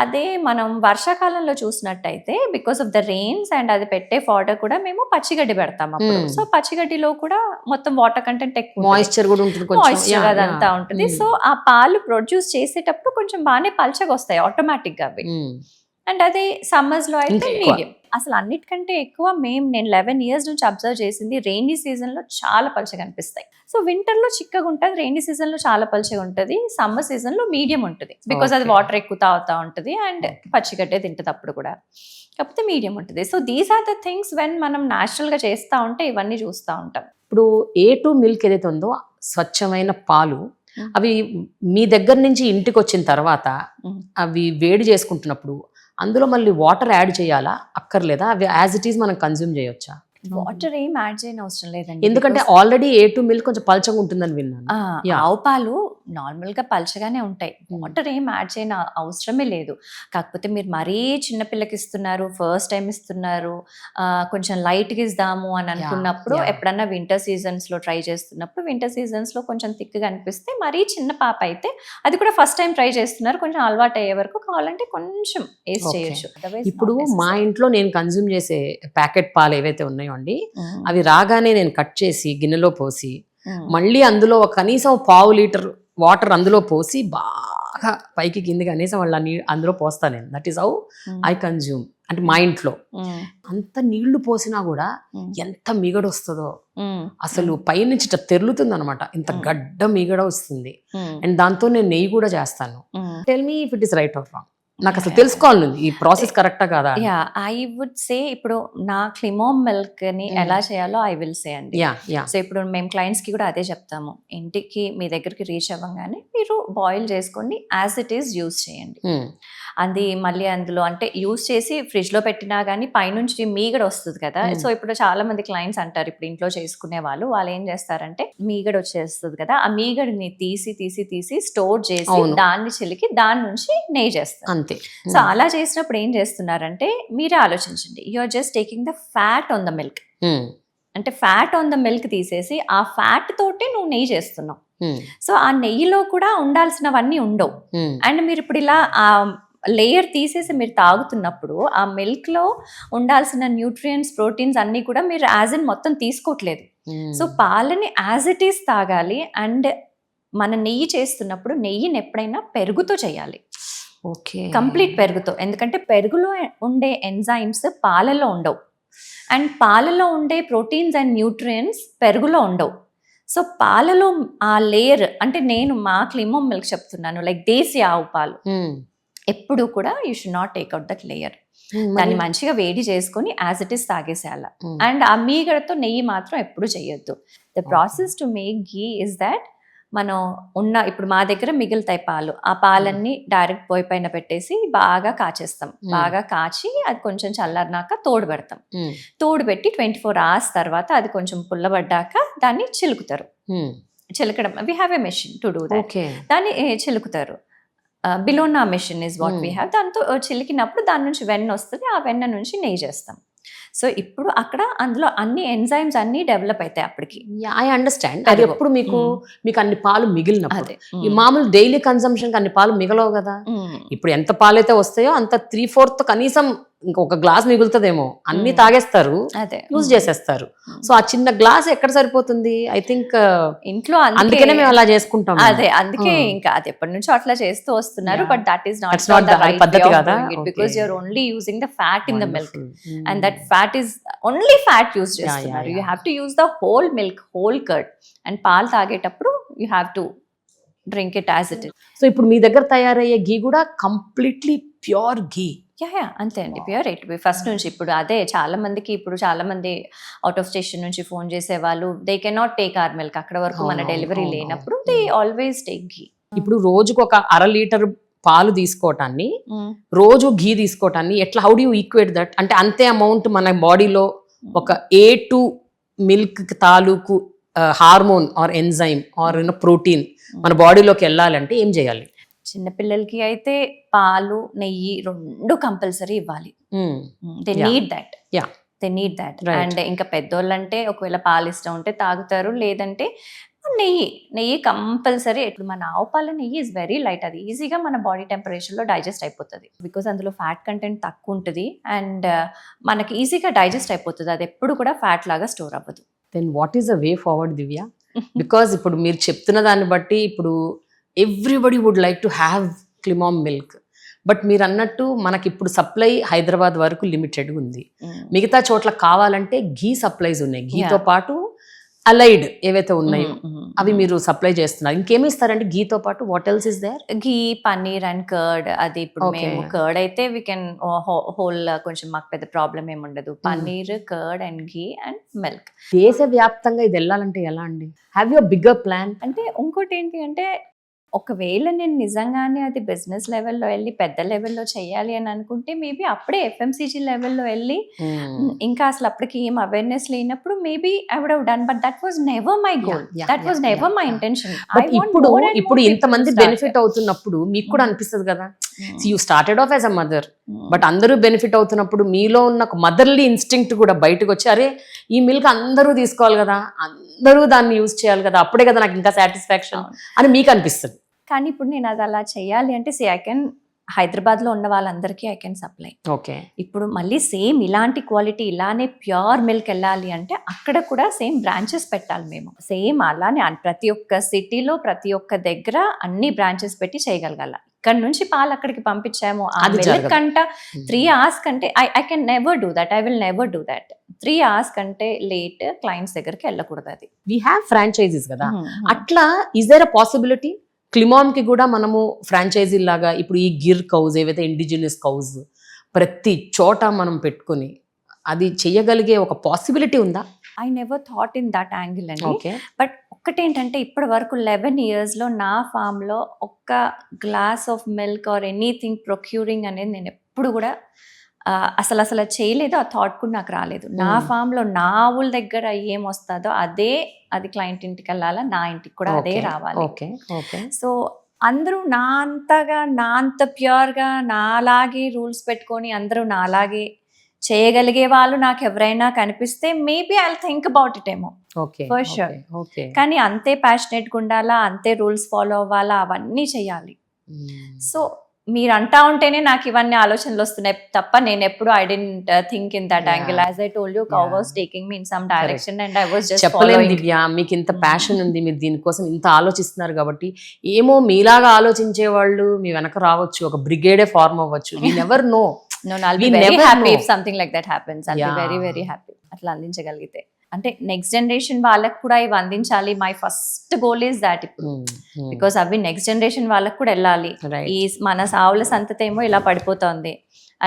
అదే మనం వర్షాకాలంలో చూసినట్టయితే because of the rains and అది పెట్టే ఫాడర్ కూడా మేము పచ్చిగడ్డి పెడతాం అప్పుడు. సో పచ్చిగడ్డిలో కూడా మొత్తం వాటర్ కంటెంట్ ఎక్కువ, మాయిశ్చర్ కూడా ఉంటుంది, మాయిశ్చర్ అదంతా ఉంటుంది. సో ఆ పాలు ప్రొడ్యూస్ చేసేటప్పుడు కొంచెం బాగానే పల్చగా వస్తాయి ఆటోమేటిక్గా అవి. అండ్ అదే సమ్మర్స్ లో అయితే మీడియం. అసలు అన్నిటికంటే ఎక్కువ నేను 11 years నుంచి అబ్జర్వ్ చేసింది రెయినీ సీజన్ లో చాలా పల్చగా అనిపిస్తాయి. సో వింటర్ లో చిక్కగా ఉంటుంది, రెయినీ సీజన్ లో చాలా పల్చగా ఉంటుంది, సమ్మర్ సీజన్ లో మీడియం ఉంటుంది బికాస్ అది వాటర్ ఎక్కువ తాగుతూ ఉంటుంది అండ్ పచ్చిగడ్డే తింటుంది అప్పుడు కూడా, కాకపోతే మీడియం ఉంటుంది. So these are the things when మనం న్యాచురల్ గా చేస్తూ ఉంటే ఇవన్నీ చూస్తూ ఉంటాం. ఇప్పుడు A2 మిల్క్ ఏదైతే ఉందో స్వచ్ఛమైన పాలు, అవి మీ దగ్గర నుంచి ఇంటికి వచ్చిన తర్వాత అవి వేడి చేసుకుంటున్నప్పుడు అందులో మళ్ళీ వాటర్ యాడ్ చేయాలా, అక్కర్లేదా? అవి యాజ్ ఇట్ ఈస్ మనం కన్జ్యూమ్ చేయొచ్చా? వాటర్ ఏం యాడ్ చేయని అవసరం లేదండి, ఎందుకంటే ఆల్రెడీ A2 మిల్క్ కొంచెం పల్చగా ఉంటుందని విన్నాను. ఆవు పాలు నార్మల్ గా పల్చగానే ఉంటాయి, వాటర్ ఏం యాడ్ చేయని అవసరమే లేదు. కాకపోతే మీరు మరీ చిన్నపిల్లకి ఇస్తున్నారు, ఫస్ట్ టైం ఇస్తున్నారు, కొంచెం లైట్ గా ఇద్దాము అని అనుకున్నప్పుడు, ఎప్పుడన్నా వింటర్ సీజన్స్ లో ట్రై చేస్తున్నప్పుడు, వింటర్ సీజన్స్ లో కొంచెం థిక్గా అనిపిస్తే, మరీ చిన్న పాప అయితే అది కూడా ఫస్ట్ టైం ట్రై చేస్తున్నారు, కొంచెం అలవాటు అయ్యే వరకు కావాలంటే కొంచెం వేస్ట్ చేయొచ్చు. ఇప్పుడు మా ఇంట్లో నేను కన్జ్యూమ్ చేసే ప్యాకెట్ పాలు ఏవైతే ఉన్నాయో అండి, అవి రాగానే నేను కట్ చేసి గిన్నెలో పోసి మళ్ళీ అందులో కనీసం 1/2 లీటర్ వాటర్ అందులో పోసి బాగా పైకి కిందికి కనీసం వాళ్ళ అందులో పోస్తా నేను. That is how I consume. అంటే మా ఇంట్లో అంత నీళ్లు పోసినా కూడా ఎంత మిగడ వస్తుందో అసలు పైనుంచి ఇట్లా తెరులుతుంది అనమాట, ఇంత గడ్డ మిగడ వస్తుంది. అండ్ దాంతో నేను నెయ్యి కూడా చేస్తాను. Tell me if it is right are wrong. నాకు అసలు తెలుసుకోవాలి ఈ ప్రాసెస్ కరెక్టా కాదా? యా, ఐ వుడ్ సే ఇప్పుడు నా క్లిమోమ్ మిల్క్ ని ఎలా చేయాలో ఐ విల్ సే అండి. సో ఇప్పుడు మేము క్లయింట్స్ కి కూడా అదే చెప్తాము, ఇంటికి మీ దగ్గరికి రీచ్ అవ్వగానే మీరు బాయిల్ చేసుకొని యాజ్ ఇట్ ఈస్ యూస్ చేయండి. అది మళ్ళీ అందులో అంటే యూస్ చేసి ఫ్రిడ్జ్ లో పెట్టినా కానీ పైనుంచి మీగడ వస్తుంది కదా. సో ఇప్పుడు చాలా మంది క్లయింట్స్ అంటారు, ఇప్పుడు ఇంట్లో చేసుకునే వాళ్ళు ఏం చేస్తారంటే మీగడ వచ్చేస్తుంది కదా, ఆ మీగడని తీసి స్టోర్ చేసి దాన్ని చిలికి దాని నుంచి నెయ్యి చేస్తారు అంతే. సో అలా చేసినప్పుడు ఏం చేస్తున్నారంటే మీరే ఆలోచించండి, you are just taking the fat on the milk. అంటే ఫ్యాట్ ఆన్ ద మిల్క్ తీసేసి ఆ ఫ్యాట్ తోటి నువ్వు నెయ్యి చేస్తున్నావు. సో ఆ నెయ్యిలో కూడా ఉండాల్సినవన్నీ ఉండవు. అండ్ మీరు ఇప్పుడు ఇలా ఆ లేయర్ తీసేసి మీరు తాగుతున్నప్పుడు ఆ మిల్క్ లో ఉండాల్సిన న్యూట్రియంట్స్, ప్రోటీన్స్ అన్ని కూడా మీరు యాజ్ ఇన్ మొత్తం తీసుకోవట్లేదు. సో పాలని యాజ్ ఇట్ ఈస్ తాగాలి. అండ్ మన నెయ్యి చేస్తున్నప్పుడు నెయ్యిని ఎప్పుడైనా పెరుగుతో చేయాలి. ఓకే, కంప్లీట్ పెరుగుతో. ఎందుకంటే పెరుగులో ఉండే ఎంజైమ్స్ పాలలో ఉండవు, అండ్ పాలలో ఉండే ప్రోటీన్స్ అండ్ న్యూట్రియంట్స్ పెరుగులో ఉండవు. సో పాలలో ఆ లేయర్ అంటే నేను మా క్లిమోమ్ మిల్క్ చెప్తున్నాను, లైక్ దేశీ ఆవు పాలు ఎప్పుడు కూడా you should not take out that layer. దాన్ని మంచిగా వేడి చేసుకొని యాజ్ ఇట్ ఈస్ తాగేసేయాల. అండ్ ఆ మీగడతో నెయ్యి మాత్రం ఎప్పుడు చేయొద్దు. The process to make ghee is that మనం ఇప్పుడు మా దగ్గర మిగులుతాయి పాలు, ఆ పాలన్నీ డైరెక్ట్ పొయ్యి పైన పెట్టేసి బాగా కాచేస్తాం. బాగా కాచి అది కొంచెం చల్లారినాక తోడు పెడతాం. తోడు పెట్టి 24 hours తర్వాత అది కొంచెం పుల్లబడ్డాక దాన్ని చిలుకుతారు. చిలకడం, we have a machine to do that. దాన్ని చిలుకుతారు. Bilona machine is what we have. దాంతో చిలికినప్పుడు దాని నుంచి వెన్న వస్తుంది, ఆ వెన్న నుంచి నెయ్యి చేస్తాం. సో ఇప్పుడు అక్కడ అందులో అన్ని ఎంజైమ్స్ అన్ని డెవలప్ అవుతాయి అప్పటికి. I understand. అది ఎప్పుడు మీకు అన్ని పాలు మిగిలినప్పుడు, ఈ మామూలు డైలీ కన్సంప్షన్ అన్ని పాలు మిగలవు కదా. ఇప్పుడు ఎంత పాలు అయితే వస్తాయో అంత 3/4 కనీసం ఇంకొక గ్లాస్ మిగులుతుందేమో, అన్ని తాగేస్తారు, యూజ్ చేసేస్తారు. సో ఆ చిన్న గ్లాస్ ఎక్కడ సరిపోతుంది? ఐ థింక్ ఇంట్లో అందుకనే మేము అలా చేసుకుంటాం. అదే అందుకే ఇంకా అది ఎప్పటి నుంచో అట్లా చేస్తూ వస్తున్నారు. But that is not the right పద్ధతి వే ఆఫ్ కదా, doing it, because you are only using the fat in the milk and that fat is only fat use చేస్తున్నారు. You have to use the whole milk, whole curd. And పాలు తాగేటప్పుడు you have to drink it as it is. So ఇప్పుడు మీ దగ్గర తయారయ్యే ఘీ కూడా completely pure ఘీ? Yeah అంతే అండి, ప్యూర్ రేట్ ఫస్ట్ నుంచి. ఇప్పుడు అదే చాలా మంది అవుట్ ఆఫ్ స్టేషన్ నుంచి ఫోన్ చేసేవాళ్ళు, they cannot take are milk, అక్కడ వరకు మన డెలివరీ లేనప్పుడు దే ఆల్వేస్ టేక్ ఘీ. ఇప్పుడు రోజుకు ఒక 1/2 లీటర్ పాలు తీసుకోవటాన్ని, రోజు ఘీ తీసుకోవటాన్ని ఎట్లా, how do you equate that? అంటే అంతే అమౌంట్ మన బాడీలో ఒక A2 మిల్క్ తాలూకు hormone or enzyme or protein మన బాడీలోకి వెళ్ళాలంటే ఏం చేయాలి? చిన్నపిల్లలకి అయితే పాలు, నెయ్యి 2 కంపల్సరీ ఇవ్వాలి. They need that. అండ్ ఇంకా పెద్దోళ్ళంటే ఒకవేళ పాలు ఇష్టం ఉంటే తాగుతారు, లేదంటే నెయ్యి కంపల్సరీ. ఇప్పుడు మన ఆవు పాల నెయ్యి ఇస్ వెరీ లైట్, అది ఈజీగా మన బాడీ టెంపరేచర్లో డైజెస్ట్ అయిపోతుంది, బికాజ్ అందులో ఫ్యాట్ కంటెంట్ తక్కువ ఉంటుంది అండ్ మనకి ఈజీగా డైజెస్ట్ అయిపోతుంది. అది ఎప్పుడు కూడా ఫ్యాట్ లాగా స్టోర్ అవ్వదు. Then what is the way forward, Divya? Because ఇప్పుడు మీరు చెప్తున్న దాన్ని బట్టి ఇప్పుడు everybody would like to have క్లిమామ్ మిల్క్, బట్ మీరు అన్నట్టు మనకి ఇప్పుడు సప్లై హైదరాబాద్ వరకు లిమిటెడ్ ఉంది. మిగతా చోట్ల కావాలంటే ఘీ సప్లైస్ ఉన్నాయి. ఘీతో పాటు అలైడ్ ఏవైతే ఉన్నాయో అవి మీరు సప్లై చేస్తున్నారు. ఇంకేమి ఇస్తారంటే ఘీతో పాటు what else is there? Ghee, paneer and curd. అది ఇప్పుడు మేము కర్డ్ అయితే వీ కెన్ హోల్, కొంచెం మాకు పెద్ద ప్రాబ్లం ఏమి ఉండదు. Paneer, curd and ghee and milk. దేశవ్యాప్తంగా ఇది వెళ్ళాలంటే ఎలా అండి? Have you bigger plan? అంటే ఇంకోటి ఏంటి అంటే, ఒకవేళ నేను నిజంగానే అది బిజినెస్ లెవెల్లో వెళ్ళి పెద్ద లెవెల్లో చేయాలి అని అనుకుంటే మేబీ అప్పుడే FMCG లెవెల్లో వెళ్ళి, ఇంకా అసలు అప్పటికి ఏం అవేర్నెస్ లేనప్పుడు maybe I would have done, but that was never my goal, that was never my intention. ఇప్పుడు ఇంతమంది బెనిఫిట్ అవుతున్నప్పుడు మీకు కూడా అనిపిస్తుంది కదా, you started off as a mother, but అందరూ బెనిఫిట్ అవుతున్నప్పుడు మీలో ఉన్న మదర్లీ ఇన్స్టింక్ట్ కూడా బయటకు వచ్చి, అరే ఈ మిల్క్ అందరూ తీసుకోవాలి కదా, అందరూ దాన్ని యూజ్ చేయాలి కదా, అప్పుడే కదా నాకు ఇంకా సాటిస్ఫాక్షన్ అని మీకు అనిపిస్తుంది. కానీ ఇప్పుడు నేను అది అలా చేయాలి అంటే హైదరాబాద్లో ఉన్న వాళ్ళందరికీ ఐ కెన్ సప్లై. ఓకే, ఇప్పుడు మళ్ళీ సేమ్ ఇలాంటి క్వాలిటీ, ఇలానే ప్యూర్ మిల్క్ వెళ్ళాలి అంటే అక్కడ కూడా సేమ్ బ్రాంచెస్ పెట్టాలి మేము. సేమ్ అలానే ప్రతి ఒక్క సిటీలో ప్రతి ఒక్క దగ్గర అన్ని బ్రాంచెస్ పెట్టి చేయగలగాల. ఇక్కడ నుంచి పాలు అక్కడికి పంపించాము, ఆ మిల్క్ కంట 3 hours కంటే I can never do that, I will never do that. 3 hours కంటే లేట్ క్లయింట్స్ దగ్గరికి వెళ్ళకూడదు. అది వీ హ్యావ్ ఫ్రాంచైజీస్ కదా, అట్లా ఈజ్ దేర్ అ పాసిబిలిటీ క్లిమామ్కి కూడా మనము ఫ్రాంచైజీ లాగా ఇప్పుడు ఈ గిర్ కౌజ్ ఏవైతే ఇండిజినస్ కౌజ్ ప్రతి చోట మనం పెట్టుకొని అది చేయగలిగే ఒక పాసిబిలిటీ ఉందా? I never thought in that angle అండి. ఓకే. బట్ ఒక్కటేంటంటే ఇప్పటి వరకు 11 yearsలో నా ఫామ్లో ఒక్క glass of milk or anything procuring అనేది నేను ఎప్పుడు కూడా అసలు చేయలేదు. ఆ థాట్ కూడా నాకు రాలేదు. నా ఫామ్లో నా ఆవుల దగ్గర ఏం వస్తుందో అది క్లయింట్ ఇంటికి వెళ్ళాలా, నా ఇంటికి కూడా అదే రావాలి. Okay okay. సో అందరూ నా అంత ప్యూర్గా నాలాగే రూల్స్ పెట్టుకొని అందరూ నాలాగే చేయగలిగే వాళ్ళు నాకు ఎవరైనా కనిపిస్తే maybe I think about it ఏమో, ఫర్ షూర్. కానీ అంతే ప్యాషనెట్గా ఉండాలా, అంతే రూల్స్ ఫాలో అవ్వాలా, అవన్నీ చేయాలి. సో మీరు అంటా ఉంటేనే నాకు ఇవన్నీ ఆలోచనలు వస్తున్నాయి తప్ప నేను ఎప్పుడు I didn't think in that angle. As I told you, cow was taking me in some direction and I was just చెప్పలేను దివ్య, మీకు ఇంత ప్యాషన్ ఉంది, మీరు దీనికోసం ఇంత ఆలోచిస్తున్నారు కాబట్టి ఏమో మీలాగా ఆలోచించే వాళ్ళు మీ వెనక రావచ్చు, ఒక బ్రిగేడే ఫార్మ్ అవ్వచ్చు. You never know. No, I'll be very happy if something like that happens. I'll be very, very happy. అట్లా అందించగలిగితే అంటే నెక్స్ట్ జనరేషన్ వాళ్ళకి కూడా ఇవి అందించాలి. My first goal is that ఇప్పుడు, బికాస్ అవి నెక్స్ట్ జనరేషన్ వాళ్ళకి కూడా వెళ్ళాలి. ఈ మన ఆవుల సంతతి ఏమో ఇలా పడిపోతుంది,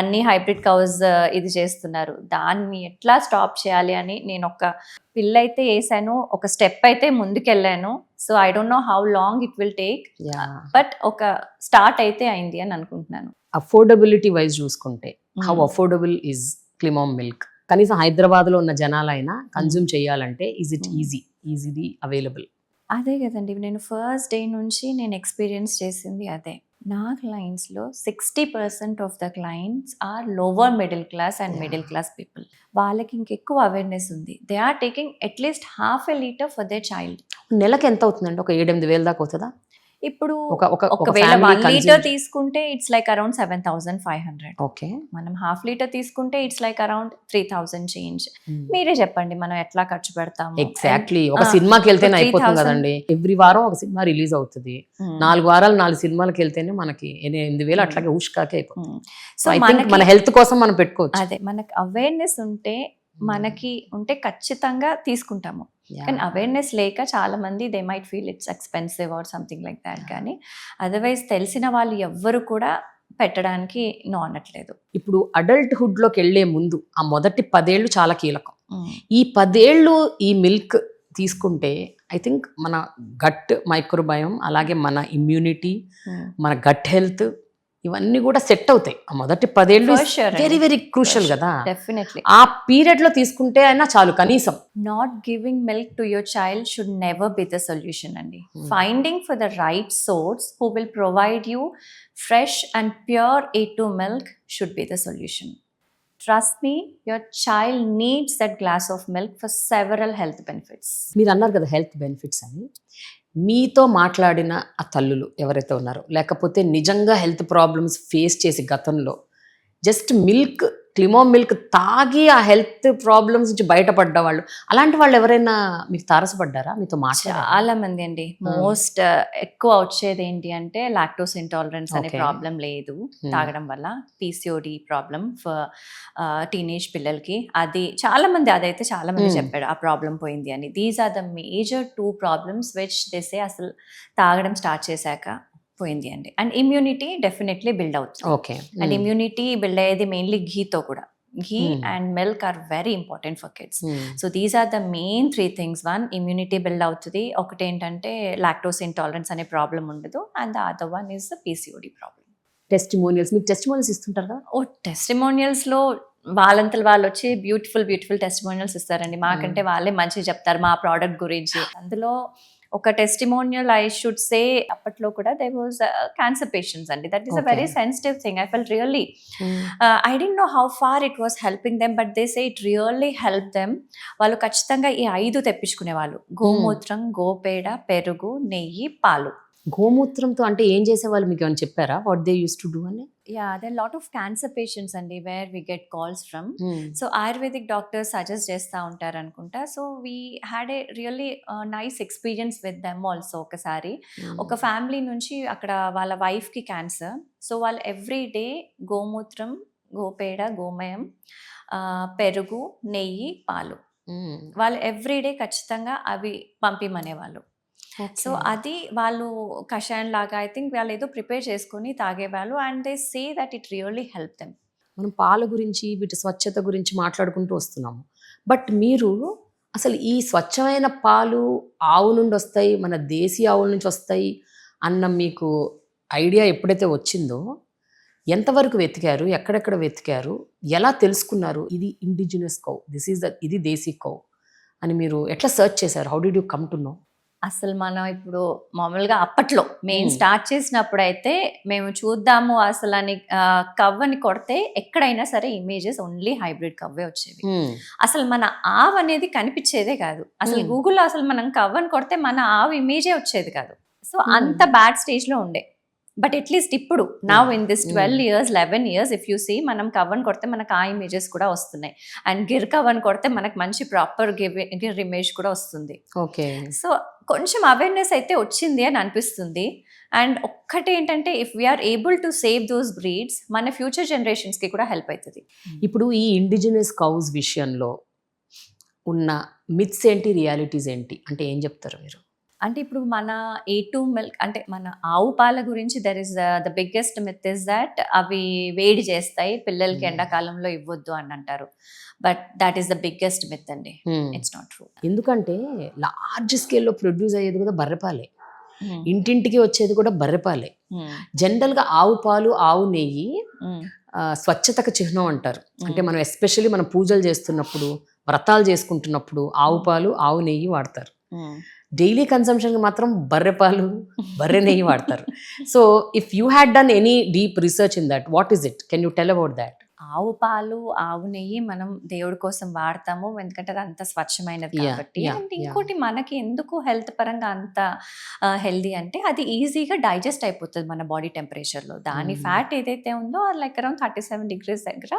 అన్ని హైబ్రిడ్ కౌస్ ఇది చేస్తున్నారు, దాన్ని ఎట్లా స్టాప్ చేయాలి అని నేను ఒక పిల్ల అయితే వేసాను, ఒక స్టెప్ అయితే ముందుకెళ్ళాను. So I don't know how long it will take, but ఒక స్టార్ట్ అయితే అయింది అని అనుకుంటున్నాను. అఫోర్డబిలిటీ వైజ్ చూసుకుంటే హౌ అఫోర్డబుల్ ఈజ్ క్లిమామ్ మిల్క్? కనీసం హైదరాబాద్లో ఉన్న జనాలైనా కన్జ్యూమ్ చేయాలంటే ఈజ్ ఇట్ ఈజీలీ అవైలబుల్? అదే కదండి, నేను ఫస్ట్ డే నుంచి నేను ఎక్స్పీరియన్స్ చేసింది అదే. నా క్లయింట్స్లో 60% of the clients are lower middle class and middle class people. వాళ్ళకి ఇంకెక్కువ అవేర్నెస్ ఉంది. They are taking at least ½ litre for their child. నెలకి ఎంత అవుతుందండి? ఒక 7,000-8,000 దాకా అవుతుందా? ఇప్పుడు ఒకవేళ 1 లీటర్ తీసుకుంటే ఇట్స్ లైక్ అరౌండ్ 7,500. ఓకే. మనం ½ లీటర్ తీసుకుంటే ఇట్స్ లైక్ అరౌండ్ 3,000 చేంజ్. మీరే చెప్పండి మనం ఎట్లా ఖర్చు పెడతాము? ఎగ్జాక్ట్లీ. ఒక సినిమాకి వెళ్తేనే అయిపోతుంది కదండి. ఎవ్రీ వారం ఒక సినిమా రిలీజ్ అవుతుంది, 4 వారాలు 4 సినిమాలకు వెళ్తేనే మనకి 8,000 అట్లాగే ఊష్కాకే అయిపోతుంది. సో మన హెల్త్ కోసం మనం పెట్టుకోవచ్చు. అదే మనకి అవేర్నెస్ ఉంటే ఖచ్చితంగా తీసుకుంటాము. కానీ అవేర్నెస్ లేక చాలా మంది they might feel it's expensive or something like that. కానీ అదర్వైజ్ తెలిసిన వాళ్ళు ఎవ్వరు కూడా పెట్టడానికి నో అనట్లేదు. ఇప్పుడు అడల్ట్హుడ్లోకి వెళ్లే ముందు ఆ మొదటి 10 ఏళ్ళు చాలా కీలకం. ఈ 10 ఏళ్ళు ఈ మిల్క్ తీసుకుంటే ఐ థింక్ మన గట్ మైక్రోబయోమ్, అలాగే మన ఇమ్యూనిటీ, మన గట్ హెల్త్, ఇవన్నీ కూడా సెట్ అవుతాయి. ఆ మొదటి 10 ఏళ్ళు వెరీ వెరీ క్రూషియల్ కదా. డెఫినెట్లీ ఆ పీరియడ్ లో తీసుకుంటే అయినా చాలు కనీసం. Not giving milk to your child should never be the solution అండి. Finding for the right source who will provide you fresh and pure A2 milk should be the solution. Trust me, your child needs that glass of milk for several health benefits. మీరు అన్నారు కదా health benefits అని. మీతో మాట్లాడిన ఆ తల్లులు ఎవరైతే ఉన్నారో, లేకపోతే నిజంగా హెల్త్ ప్రాబ్లమ్స్ ఫేస్ చేసి గతంలో జస్ట్ మిల్క్, క్లిమోమ్ మిల్క్ తాగి ఆ హెల్త్ ప్రాబ్లమ్స్ నుంచి బయటపడ్డ వాళ్ళు, అలాంటి వాళ్ళు ఎవరైనా మీకు తారసపడ్డారా? మీతో మాట్లాడారా? చాలా మంది అండి. మోస్ట్ ఎక్కువ వచ్చేది ఏంటి అంటే లాక్టోస్ ఇంటాలరెన్స్ అనే ప్రాబ్లం లేదు తాగడం వల్ల. PCOD ప్రాబ్లం ఫర్ టీనేజ్ పిల్లలకి, అది చాలా మంది చెప్పాడు ఆ ప్రాబ్లం పోయింది అని. These are the major 2 problems which they say అసలు తాగడం స్టార్ట్ చేశాక పోయింది అండి. అండ్ ఇమ్యూనిటీ డెఫినెట్లీ బిల్డ్ అవుతుంది. ఓకే. అండ్ ఇమ్యూనిటీ బిల్డ్ అయ్యేది మెయిన్లీ ఘీతో కూడా. Ghee and milk are very important for kids. So these are the main 3 things. 1, immunity build అవుతుంది. ఒకటి ఏంటంటే లాక్టోస్ ఇంటాలరెన్స్ అనే ప్రాబ్లం ఉండదు. And the other one is the PCOD problem. Testimonials, మీకు testimonials ఇస్తుంటారు కదా? టెస్టిమోనియల్స్లో వాళ్ళంతలు వాళ్ళు వచ్చి బ్యూటిఫుల్ టెస్టిమోనియల్స్ ఇస్తారండి. మాకంటే వాళ్ళే మంచిగా చెప్తారు మా ప్రోడక్ట్ గురించి. అందులో ఒక టెస్టిమోనియల్ ఐ షుడ్ సే, అప్పట్లో కూడా దే వాజ్ క్యాన్సర్ పేషెంట్స్ అండి. That is a very sensitive thing. I felt really I don't know how far it was helping them, but they say it really help them. వాళ్ళు ఖచ్చితంగా ఈ 5 తెప్పించుకునేవాళ్ళు: గోమూత్రం, గోపేడ, పెరుగు, నెయ్యి, పాలు. గోమూత్రంతో అంటే ఏం చేసేవాళ్ళు, మీకు ఏమైనా చెప్పారా? What they use to do అని? Yeah, there are a lot of cancer patients అండి where we get calls from. So Ayurvedic doctors suggest చేస్తూ ఉంటారు అనుకుంటా. So we had a really nice experience with them also. ఒకసారి ఒక family నుంచి అక్కడ వాళ్ళ వైఫ్కి క్యాన్సర్. సో వాళ్ళు ఎవ్రీ డే గోమూత్రం, గోపేడ, గోమయం, పెరుగు, నెయ్యి, పాలు వాళ్ళు ఎవ్రీ డే ఖచ్చితంగా అవి పంపిమనేవాళ్ళు. సో అది వాళ్ళు కషాయం లాగా ఐ థింక్ వాళ్ళు ఏదో ప్రిపేర్ చేసుకొని తాగేవాళ్ళు and they say that it really help them. మనం పాల గురించి వీటి స్వచ్ఛత గురించి మాట్లాడుకుంటూ వస్తున్నాము. బట్ మీరు అసలు ఈ స్వచ్ఛమైన పాలు ఆవు నుండి వస్తాయి, మన దేశీ ఆవుల నుంచి వస్తాయి అన్న మీకు ఐడియా ఎప్పుడైతే వచ్చిందో ఎంతవరకు వెతికారు, ఎక్కడెక్కడ వెతికారు, ఎలా తెలుసుకున్నారు ఇది ఇండిజినస్ కౌ, ఇది దేశీ కౌ అని మీరు ఎట్లా సెర్చ్ చేశారు? How did you come to know? అసలు మనం ఇప్పుడు మామూలుగా అప్పట్లో మేము స్టార్ట్ చేసినప్పుడు అయితే మేము చూద్దాము అసలు అని కవ్వని కొడితే ఎక్కడైనా సరే ఇమేజెస్ ఓన్లీ హైబ్రిడ్ కవ్వే వచ్చేవి. అసలు మన ఆవు అనేది కనిపించేదే కాదు. అసలు గూగుల్లో అసలు మనం కవ్వని కొడితే మన ఆవు ఇమేజే వచ్చేది కాదు. సో అంత బ్యాడ్ స్టేజ్ లో ఉండే. బట్ అట్లీస్ట్ ఇప్పుడు now in this 12 years 11 years if you see మనం కవ్వన్ కొడితే మనకు ఆ ఇమేజెస్ కూడా వస్తున్నాయి అండ్ గిర్ కవ్వన్ కొడితే మనకు మంచి ప్రాపర్ గిర్ ఇమేజ్ కూడా వస్తుంది. ఓకే, సో కొంచెం అవేర్నెస్ అయితే వచ్చింది అని అనిపిస్తుంది. అండ్ ఒక్కటి ఏంటంటే if we are able to save those breeds మన ఫ్యూచర్ జనరేషన్స్కి కూడా హెల్ప్ అవుతుంది. ఇప్పుడు ఈ ఇండిజినస్ కౌస్ విషయంలో ఉన్న మిత్స్ ఏంటి, రియాలిటీస్ ఏంటి అంటే ఏం చెప్తారు మీరు? అంటే ఇప్పుడు మన A2 మిల్క్ అంటే మన ఆవు పాల గురించి there is the biggest myth is that అవి వేడి చేస్తాయి, పిల్లలకి ఎండాకాలంలో ఇవ్వద్దు అని అంటారు. But that is the biggest myth అండి. It's not true. ఎందుకంటే లార్జ్ స్కేల్లో ప్రొడ్యూస్ అయ్యేది కూడా బర్రెపాలే, ఇంటింటికి వచ్చేది కూడా బర్రెపాలే. జనరల్గా ఆవు పాలు, ఆవు నెయ్యి స్వచ్ఛతకు చిహ్నం అంటారు. అంటే మనం ఎస్పెషల్లీ మనం పూజలు చేస్తున్నప్పుడు, వ్రతాలు చేసుకుంటున్నప్పుడు ఆవు పాలు, ఆవు నెయ్యి వాడతారు. డైలీ కన్సంప్షన్కి మాత్రం బర్రెపాలు, బర్రె నెయ్యి వాడతారు. So if you had done any deep research in that, what is it? Can you tell about that? ఆవు పాలు, ఆవు నెయ్యి మనం దేవుడి కోసం వాడతాము ఎందుకంటే అది అంత స్వచ్ఛమైనది కాబట్టి. అండ్ ఇంకోటి మనకి ఎందుకు హెల్త్ పరంగా అంత హెల్దీ అంటే అది ఈజీగా డైజెస్ట్ అయిపోతుంది మన బాడీ టెంపరేచర్లో. దాని ఫ్యాట్ ఏదైతే ఉందో అది లైక్ అరౌండ్ 37 degrees దగ్గర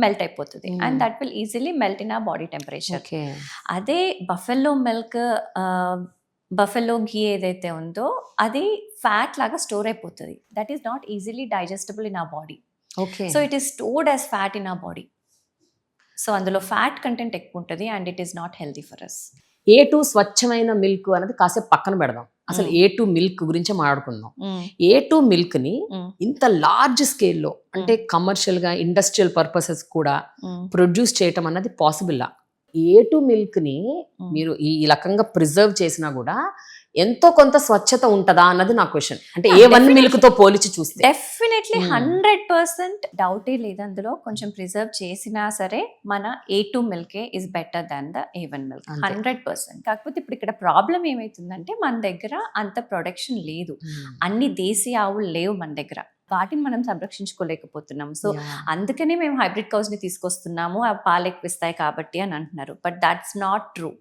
మెల్ట్ అయిపోతుంది and that will easily melt in ఆ బాడీ టెంపరేచర్. అదే బఫెల్లో మిల్క్, బఫెల్లో ఘీ ఏదైతే ఉందో అది ఫ్యాట్ లాగా స్టోర్ అయిపోతుంది. That is not easily digestible in ఆ body. So it is stored as fat in ఆ బాడీ. సో అందులో ఫ్యాట్ కంటెంట్ ఎక్కువ ఉంటుంది and it is not healthy for us. A2 స్వచ్ఛమైన మిల్క్ అనేది కాసేపు పక్కన పెడదాం, అసలు A2 మిల్క్ గురించి మాట్లాడుకుందాం. A2 మిల్క్ ని ఇంత లార్జ్ స్కేల్లో అంటే కమర్షియల్ గా ఇండస్ట్రియల్ పర్పసెస్ కూడా ప్రొడ్యూస్ చేయటం అన్నది పాసిబుల్. A2 మిల్క్ ని మీరు ఈ రకంగా ప్రిజర్వ్ చేసినా కూడా ఎంతో కొంత స్వచ్ఛత ఉంటుందా అన్నది నా క్వశ్చన్. అంటే A1 మిల్క్ తో పోల్చి చూస్తే డెఫినెట్లీ 100% డౌటే లేదు. అందులో కొంచెం ప్రిజర్వ్ చేసినా సరే మన A2 మిల్కే is better than the A1 milk 100%. కాకపోతే ఇప్పుడు ఇక్కడ ప్రాబ్లం ఏమైతుందంటే మన దగ్గర అంత ప్రొడక్షన్ లేదు, అన్ని దేశీ ఆవులు లేవు మన దగ్గర, వాటిని మనం సంరక్షించుకోలేకపోతున్నాం. సో అందుకనే మేము హైబ్రిడ్ కౌస్ ని తీసుకొస్తున్నాము, అవి పాలు ఎక్కువ ఇస్తాయి కాబట్టి అని అంటున్నారు. But that's not true.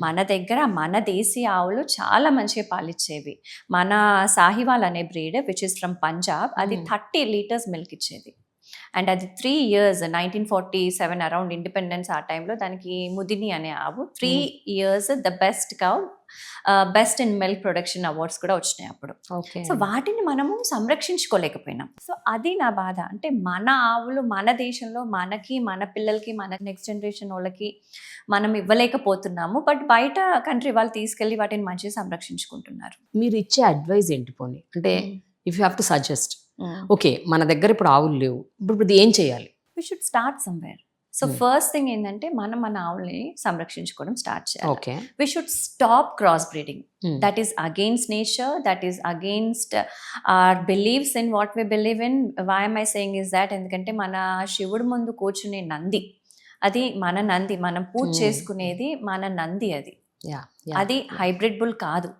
మన దగ్గర మన దేశీ ఆవులు చాలా మంచిగా పాలిచ్చేవి. మన సాహివాల్ అనే breed which is from Punjab, అది 30 liters మిల్క్ ఇచ్చేది. అండ్ అది 3 years 1947 అరౌండ్ ఇండిపెండెన్స్ ఆ టైంలో దానికి ముదిని అనే ఆవు 3 years the best cow, best in milk production awards కూడా వచ్చినాయి అప్పుడు. సో వాటిని మనము సంరక్షించుకోలేకపోయినాం. సో అది నా బాధ. అంటే మన ఆవులు మన దేశంలో మనకి, మన పిల్లలకి, మన నెక్స్ట్ జనరేషన్ వాళ్ళకి మనం ఇవ్వలేకపోతున్నాము. బట్ బయట కంట్రీ వాళ్ళు తీసుకెళ్ళి వాటిని మంచిగా సంరక్షించుకుంటున్నారు. మీరు ఇచ్చే అడ్వైజ్ ఏంటి పోనీ? అంటే if you have to suggest, okay మన దగ్గర ఇప్పుడు ఆవులు లేవు, ఇప్పుడు ఏం చేయాలి? We should start somewhere. So first thing ఏంటంటే మనం మన ఆవుల్ని సంరక్షించుకోవడం స్టార్ట్ చేయాలి. We should stop cross breeding. That is against nature, that is against our believes in what we believe in. Why am I saying is that ఎందుకంటే మన శివుడు ముందు కూర్చునే నంది అది మన నంది, మనం పూజ చేసుకునేది మన నంది, అది హైబ్రిడ్ బుల్ కాదు.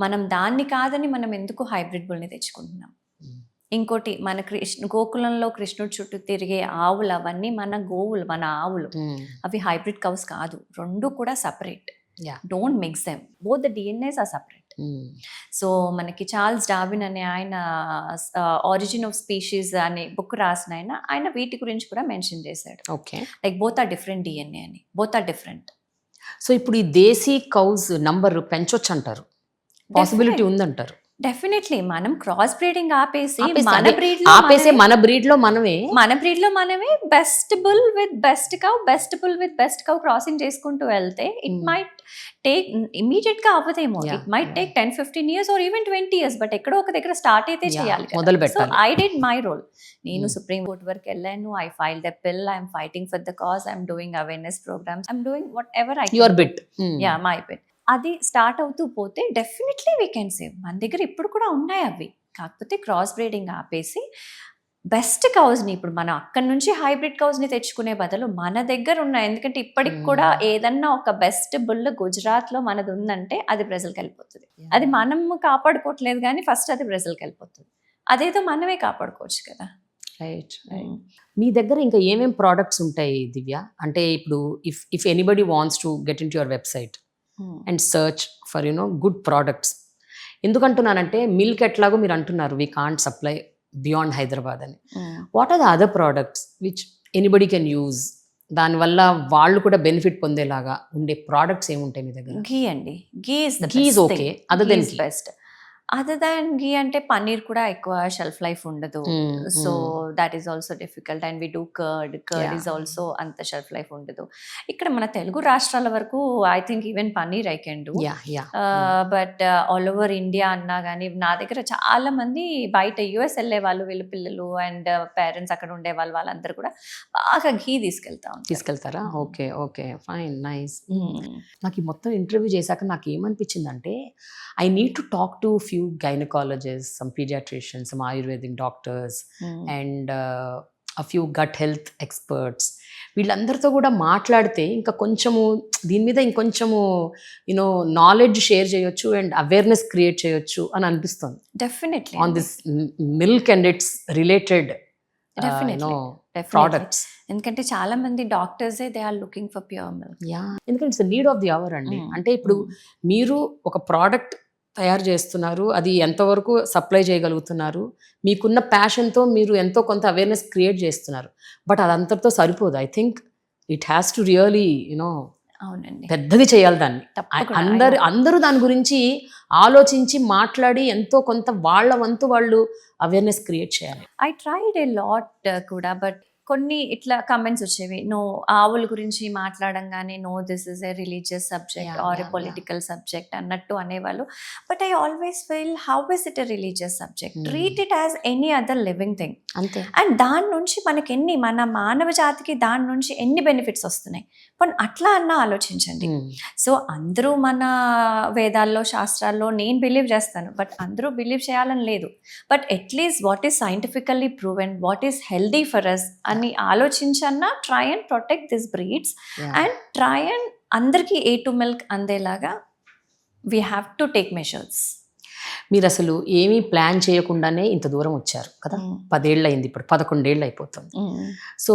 మనం దాన్ని కాదని మనం ఎందుకు హైబ్రిడ్ బుల్ని తెచ్చుకుంటున్నాం? ఇంకోటి మన గోకులంలో కృష్ణుడు చుట్టూ తిరిగే ఆవులు అవన్నీ మన గోవులు, మన ఆవులు, అవి హైబ్రిడ్ కౌస్ కాదు. రెండు కూడా separate. Don't mix them, both the DNAs are separate. So మనకి చార్ల్స్ డార్విన్ అనే ఆయన ఆరిజిన్ ఆఫ్ స్పీషీస్ అనే బుక్ రాసిన ఆయన వీటి గురించి కూడా మెన్షన్ చేశాడు. Like both are different DNA అని, బోత్ ఆర్ డిఫరెంట్. సో ఇప్పుడు ఈ దేశీ కౌస్ నంబర్ పెంచొచ్చు అంటారు, పాసిబిలిటీ ఉందంటారు? డెఫినెట్లీ మనం క్రాస్ బ్రీడింగ్ ఆపేసి ఆపేసి మన అదే, బ్రీడ్ ఆపేసే మన బ్రీడ్ లో మనమే మనమే best bull with best cow crossing చేసుకుంటూ వెళ్తే ఇట్ మైట్ టేక్ ఇమీడియట్ గా అవ్వదేమో, it might take 10-15 years or even 20 years, but ఎక్కడో ఒక దగ్గర స్టార్ట్ అయితే చేయాలి, మొదలు సో పెట్టాలి. I did my role. నేను సుప్రీం కోర్ట్ వరకు వెళ్ళాను, I file the bill, I'm fighting for the cause, I'm doing awareness programmes, I'm doing whatever I your bit. Yeah my bit. అది start అవుతూ పోతే definitely we can save. మన దగ్గర ఇప్పుడు కూడా ఉన్నాయి అవి, కాకపోతే క్రాస్ బ్రీడింగ్ ఆపేసి బెస్ట్ కౌస్ని, ఇప్పుడు మనం అక్కడి నుంచి హైబ్రిడ్ కౌస్ని తెచ్చుకునే బదులు మన దగ్గర ఉన్నాయి, ఎందుకంటే ఇప్పటికి కూడా ఏదన్నా ఒక బెస్ట్ బుల్ గుజరాత్లో మనది ఉందంటే అది బ్రెజిల్కి వెళ్ళిపోతుంది. అది మనం కాపాడుకోవట్లేదు కానీ ఫస్ట్ అది బ్రెజిల్కి వెళ్ళిపోతుంది. అదేదో మనమే కాపాడుకోవచ్చు కదా. రైట్. మీ దగ్గర ఇంకా ఏమేం ప్రోడక్ట్స్ ఉంటాయి దివ్య? అంటే ఇప్పుడు if anybody wants to get in to your website and search for good products, ఎందుకంటున్నానంటే మిల్క్ ఎట్లాగో మీరు అంటున్నారు we can't supply beyond Hyderabad అని, what are the other products which anybody can use, దానివల్ల వాళ్ళు కూడా బెనిఫిట్ పొందేలాగా ఉండే ప్రోడక్ట్స్ ఏముంటాయి మీ దగ్గర? ఘీ అండి, ghee is okay. Best. Other than ghee అంటే పన్నీర్ కూడా ఎక్కువ షెల్ఫ్ లైఫ్ ఉండదు, so that is also difficult. And we do curd is also అంత షెల్ఫ్ లైఫ్ ఉండదు. ఇక్కడ మన తెలుగు రాష్ట్రాల వరకు I think even paneer I can do, but all over India అన్నా కానీ నా దగ్గర చాలా మంది బయట యుఎస్ వెళ్ళే వాళ్ళు, వీళ్ళ పిల్లలు అండ్ పేరెంట్స్ అక్కడ ఉండే వాళ్ళందరూ కూడా బాగా ఘీ తీసుకెళ్తారా? Okay okay, fine, nice. నాకు ఈ మొత్తం ఇంటర్వ్యూ చేశాక నాకు ఏమనిపించిందంటే I need to talk to a few gynecologists, some pediatricians, some Ayurvedic doctors, and a few gut health experts. వీళ్ళందరితో కూడా మాట్లాడితే ఇంకా కొంచెము దీని మీద ఇంకొంచెము నాలెడ్జ్ షేర్ చేయొచ్చు అండ్ అవేర్నెస్ క్రియేట్ చేయొచ్చు అని అనిపిస్తుంది. Definitely on this milk and it's related products. ఎందుకంటే చాలా మంది doctors they are looking for pure milk. ఎందుకంటే it's need of the hour అండి. అంటే ఇప్పుడు మీరు ఒక ప్రోడక్ట్ తయారు చేస్తున్నారు, అది ఎంతవరకు సప్లై చేయగలుగుతున్నారు, మీకున్న ప్యాషన్తో మీరు ఎంతో కొంత అవేర్నెస్ క్రియేట్ చేస్తున్నారు, బట్ అదంతటితో సరిపోదు. I think it has to really అవునండి, పెద్దది చేయాలి దాన్ని. అందరూ దాని గురించి ఆలోచించి మాట్లాడి ఎంతో కొంత వాళ్ళ వంతు వాళ్ళు అవేర్నెస్ క్రియేట్ చేయాలి. ఐ ట్రైడ్ ఏ లాట్ కూడా, బట్ కొన్ని ఇట్లా కమెంట్స్ వచ్చేవి, నో ఆవుల గురించి మాట్లాడంగానే no this is a religious subject or a political subject అన్నట్టు అనేవాళ్ళు. But I always feel how is it a religious subject? Treat it as any other living thing. అంతే. అండ్ దాని నుంచి మనకి మన మానవ జాతికి దాని నుంచి ఎన్ని బెనిఫిట్స్ వస్తున్నాయి, पण అట్లా అన్నా ఆలోచించండి. సో అందరూ మన వేదాల్లో శాస్త్రాల్లో నేను బిలీవ్ చేస్తాను, బట్ అందరూ బిలీవ్ చేయాలని లేదు. But at least what is scientifically proven, what is healthy for us అని ఆలోచించన్నా try and protect this breeds and try and అందరికీ A2 మిల్క్ అందేలాగా we have to take measures. మీరు అసలు ఏమీ ప్లాన్ చేయకుండానే ఇంత దూరం వచ్చారు కదా. 10 ఏళ్ళు అయింది, ఇప్పుడు 11 ఏళ్ళు అయిపోతుంది. సో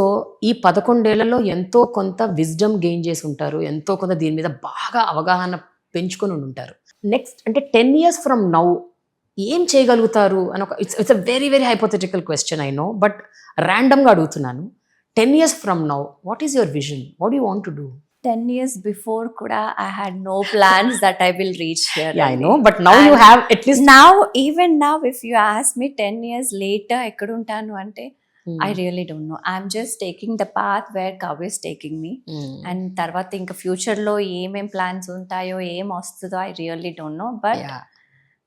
ఈ 11 ఏళ్లలో ఎంతో కొంత విజ్డమ్ గెయిన్ చేసి ఉంటారు, ఎంతో కొంత దీని మీద బాగా అవగాహన పెంచుకొని ఉంటారు. నెక్స్ట్ అంటే 10 years ఫ్రమ్ నౌ ఏం చేయగలుగుతారు అని ఒక it's a very very hypothetical question, I know, but ర్యాండమ్గా అడుగుతున్నాను. 10 years from now what is your vision? What you want to do? 10 years before kuda I had no plans that I will reach here. Yeah, I know, but now and you have at least even now if you ask me 10 years later ekkada untanu ante I really don't know. I'm just taking the path where cow is taking me, and tarvata inka future lo em plans untayo em vastudo I really don't know, but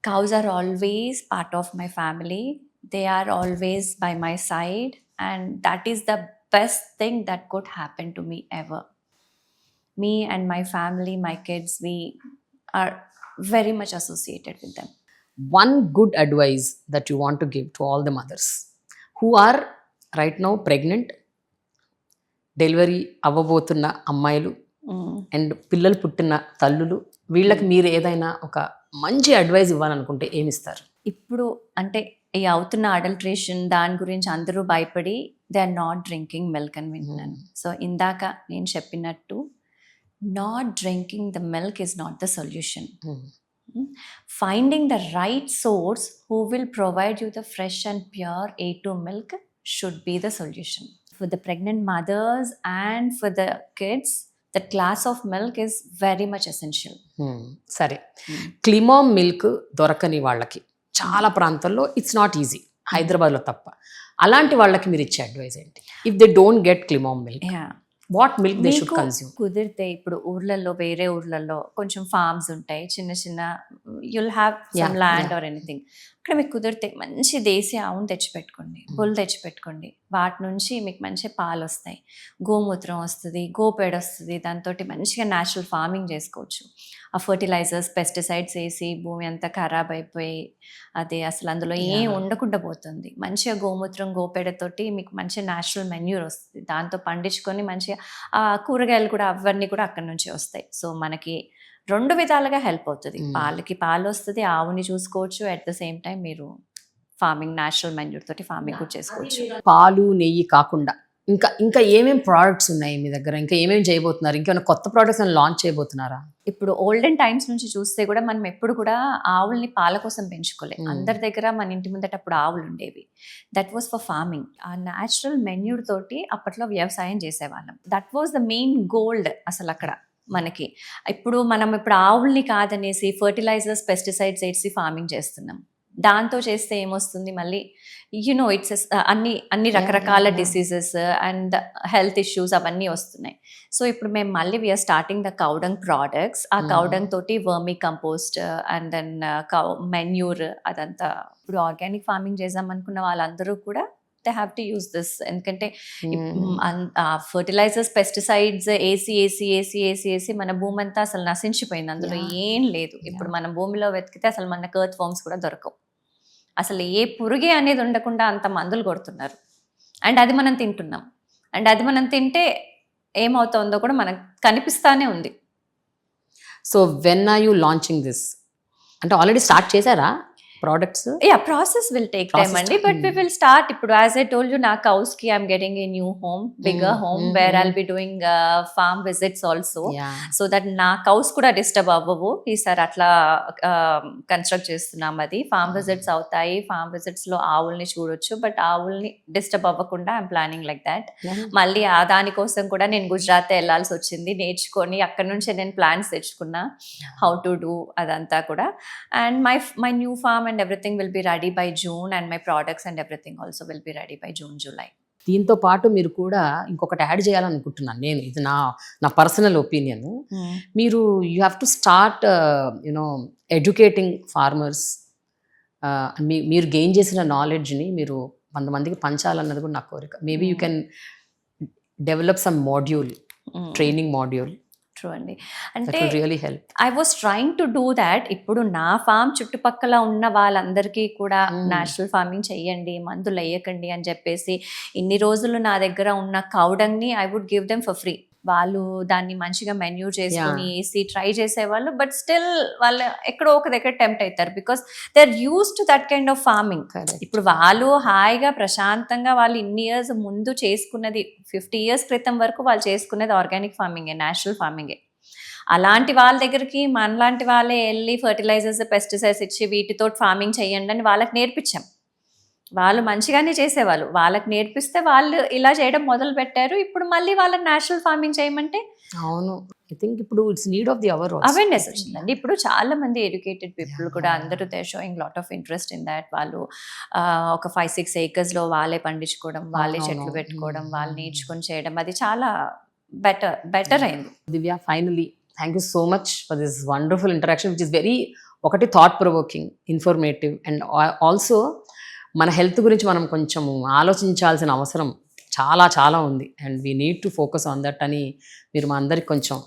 cows are always part of my family. They are always by my side, and that is the best thing that could happen to me ever. Me and my family, my kids, we are very much associated with them. One good advice that you want to give to all the mothers who are right now pregnant, delivery అవ్వబోతున్న అమ్మాయిలు and పిల్లలు పుట్టిన తల్లులు, వీళ్ళకి మీరు ఏదైనా ఒక మంచి అడ్వైస్ ఇవ్వాలనుకుంటే ఏమిస్తారు? ఇప్పుడు అంటే ఈ అవుతున్న అడల్ట్రేషన్ దాని గురించి అందరూ భయపడి they are not drinking milk అని వింటున్నాను. సో ఇందాక నేను చెప్పినట్టు not drinking the milk is not the solution. Finding the right source who will provide you the fresh and pure A2 milk should be the solution. For the pregnant mothers and for the kids, that glass of milk is very much essential. సరే, క్లిమోమ్ milk దొరకని వాళ్ళకి చాలా ప్రాంతాల్లో it's not easy, హైదరాబాద్లో తప్ప. అలాంటి వాళ్ళకి మీరు ఇచ్చే అడ్వైస్ ఏంటి? ఇఫ్ దే డోంట్ గెట్ క్లిమోమ్ milk, what milk they should consume? కుదిరితే ఇప్పుడు ఊర్లలో, వేరే ఊర్లలో కొంచెం ఫార్మ్స్ ఉంటాయి, చిన్న చిన్న, you'll have some land or anything. అక్కడ మీకు కుదిరితే మంచి దేశీ ఆవును తెచ్చిపెట్టుకోండి, బుల్ తెచ్చిపెట్టుకోండి. వాటి నుంచి మీకు మంచి పాలు వస్తాయి, గోమూత్రం వస్తుంది, గోపేడ వస్తుంది. దాంతో మంచిగా న్యాచురల్ ఫార్మింగ్ చేసుకోవచ్చు. ఆ ఫర్టిలైజర్స్, పెస్టిసైడ్స్ వేసి భూమి అంతా ఖరాబ్ అయిపోయి అది అసలు అందులో ఏం ఉండకుండా పోతుంది. మంచిగా గోమూత్రం, గోపేడతోటి మీకు మంచి న్యాచురల్ మెన్యూర్ వస్తుంది. దాంతో పండించుకొని మంచిగా కూరగాయలు కూడా అవన్నీ కూడా అక్కడి నుంచి వస్తాయి. సో మనకి 2 విధాలుగా హెల్ప్ అవుతుంది. పాలకి పాలు వస్తుంది, ఆవుని చూసుకోవచ్చు, అట్ ద సేమ్ టైం మీరు ఫార్మింగ్, న్యాచురల్ మెన్యూర్ తోటి ఫార్మింగ్ కూడా చేసుకోవచ్చు. పాలు, నెయ్యి కాకుండా ఇంకా ఇంకా ఏమేం ప్రోడక్ట్స్ ఉన్నాయి మీ దగ్గర? ఇంకా ఏమేమి చేయబోతున్నారు? ఇంకేమైనా కొత్త ప్రోడక్ట్స్ లాంచ్ చేయబోతున్నారా? ఇప్పుడు ఓల్డెన్ టైమ్స్ నుంచి చూస్తే కూడా మనం ఎప్పుడు కూడా ఆవుల్ని పాల కోసం పెంచుకోలేదు. అందరి దగ్గర మన ఇంటి ముందట అప్పుడు ఆవులు ఉండేవి. That was for farming. ఆ న్యాచురల్ మెన్యూర్ తోటి అప్పట్లో వ్యవసాయం చేసేవాళ్ళం. That was the main gold అసలు అక్కడ మనకి. ఇప్పుడు ఆవుల్ని కాదనేసి ఫర్టిలైజర్స్, పెస్టిసైడ్స్ వేసి ఫార్మింగ్ చేస్తున్నాం. దాంతో చేస్తే ఏమొస్తుంది మళ్ళీ, ఇట్స్ అన్ని రకరకాల డిసీజెస్ అండ్ హెల్త్ ఇష్యూస్ అవన్నీ వస్తున్నాయి. సో ఇప్పుడు మేము మళ్ళీ we are starting the cow dung products. ఆ కౌడంగ్ తోటి vermicompost and then manure అదంతా. ఇప్పుడు ఆర్గానిక్ ఫార్మింగ్ చేద్దాం అనుకున్న వాళ్ళందరూ కూడా they have to use this. ఎందుకంటే ఫర్టిలైజర్స్, పెస్టిసైడ్స్ వేసి మన భూమి అంతా అసలు నశించిపోయింది. అందులో ఏం లేదు. ఇప్పుడు మన భూమిలో వెతికితే అసలు మనకు ఎర్త్ ఫార్మ్స్ కూడా దొరకవు. అసలు ఏ పురుగే అనేది ఉండకుండా అంత మందులు కొడుతున్నారు. అండ్ అది మనం తింటున్నాం. అండ్ అది మనం తింటే ఏమవుతుందో కూడా మనకు కనిపిస్తానే ఉంది. So when are you launching this? అంటే ఆల్రెడీ స్టార్ట్ చేశారా products? Yeah, process will take time అండి, but we will start. ఇప్పుడు as I told you, నా cows కి I'm getting a new home, bigger home where I'll be doing farm visits also, so that నా cows కూడా disturb అవ్వవు. ఈసారి అట్లా construct చేస్తున్నాం. అది ఫార్మ్ విజిట్స్ అవుతాయి. ఫార్మ్ విజిట్స్ లో ఆవుల్ని చూడొచ్చు, బట్ ఆవుల్ని డిస్టర్బ్ అవ్వకుండా ఐఎమ్ ప్లానింగ్ లైక్ దాట్. మళ్ళీ దానికోసం కూడా నేను గుజరాత్ వెళ్ళాల్సి వచ్చింది, నేర్చుకొని అక్కడ నుంచే నేను ప్లాన్స్ తెచ్చుకున్నా హౌ టు డూ అదంతా కూడా. And my new farm and everything will be ready by June, and my products and everything also will be ready by June, July. దీంతో పాటు మీరు కూడా ఇంకొకటి యాడ్ చేయాలనుకుంటున్నాను నేను. ఇది నా పర్సనల్ ఒపీనియన్. మీరు you have to start educating farmers. మీరు గెయిన్ చేసిన నాలెడ్జ్ని మీరు 100 మందికి పంచాలన్నది కూడా నా కోరిక. Maybe you can develop sum module, training module. True అండి. అంటే really help. I was trying to do that. ఇప్పుడు నా ఫామ్ చుట్టుపక్కల ఉన్న వాళ్ళందరికీ కూడా నేచురల్ ఫార్మింగ్ చెయ్యండి, మందులు వేయకండి అని చెప్పేసి ఇన్ని రోజులు నా దగ్గర ఉన్న కౌడంగ్ని I would give them for free. వాళ్ళు దాన్ని మంచిగా మెన్యూ చేసుకుని వేసి ట్రై చేసేవాళ్ళు. బట్ స్టిల్ వాళ్ళు ఎక్కడో ఒక దగ్గర టెంప్ట్ అవుతారు, because they are used to that kind of farming. ఇప్పుడు వాళ్ళు హాయిగా ప్రశాంతంగా వాళ్ళు ఇన్ని ఇయర్స్ ముందు చేసుకున్నది, 50 years క్రితం వరకు వాళ్ళు చేసుకునేది ఆర్గానిక్ ఫార్మింగే, నేచురల్ ఫార్మింగే. అలాంటి వాళ్ళ దగ్గరికి మనలాంటి వాళ్ళే వెళ్ళి ఫర్టిలైజర్స్, పెస్టిసైడ్స్ ఇచ్చి వీటితో ఫార్మింగ్ చేయండి అని వాళ్ళకి నేర్పించాం. వాళ్ళు మంచిగానే చేసేవాళ్ళు. వాళ్ళకి నేర్పిస్తే వాళ్ళు ఇలా చేయడం మొదలు పెట్టారు. ఇప్పుడు మళ్ళీ వాళ్ళని నేచురల్ ఫార్మింగ్ చేయమంటే అవును, ఐ థింక్ ఇప్పుడు it's need of the hour. Awareness వచ్చిందండి. ఇప్పుడు చాలా మంది ఎడ్యుకేటెడ్ పీపుల్ కూడా అందరూ they showing lot of interest in that. వాళ్ళు ఒక 5-6 acres లో వాళ్ళే పండించుకోవడం, వాళ్ళే చెట్లు పెట్టుకోవడం, వాళ్ళు నేర్చుకొని చేయడం, అది చాలా బెటర్ అయింది. Divya, finally thank you so much for this wonderful interaction which is very thought provoking, informative, and also మన హెల్త్ గురించి మనం కొంచెం ఆలోచించాల్సిన అవసరం చాలా చాలా ఉంది. And we need to focus on that అని మీరు మా అందరికి కొంచెం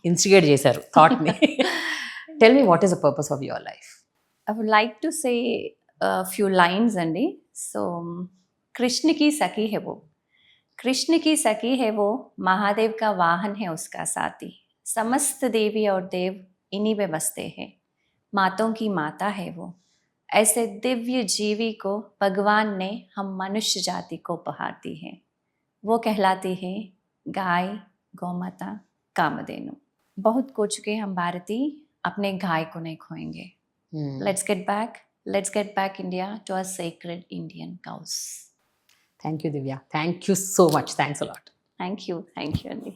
ఇన్స్టిగేట్ చేశారు థాట్ని. Tell me, what is the purpose of your life? I would like to say few lines అండి. సో कृष्ण की सखी है वो, कृष्ण की सखी है वो, महादेव का वाहन है उसका साथी, समस्त देवी और देव इन्हीं में बसते हैं, मातों की माता है वो, ऐसे दिव्य जीवी को भगवान ने हम मनुष्य जाति को उपहार दी है, वो कहलाती है गाय, गौमाता, कामधेनु. बहुत खो चुके हम भारतीय, अपने गाय को नहीं खोएंगे. Let's get back India to our sacred Indian cows. Thank you, Divya. Thank you so much. Thanks a lot. Thank you, Andy.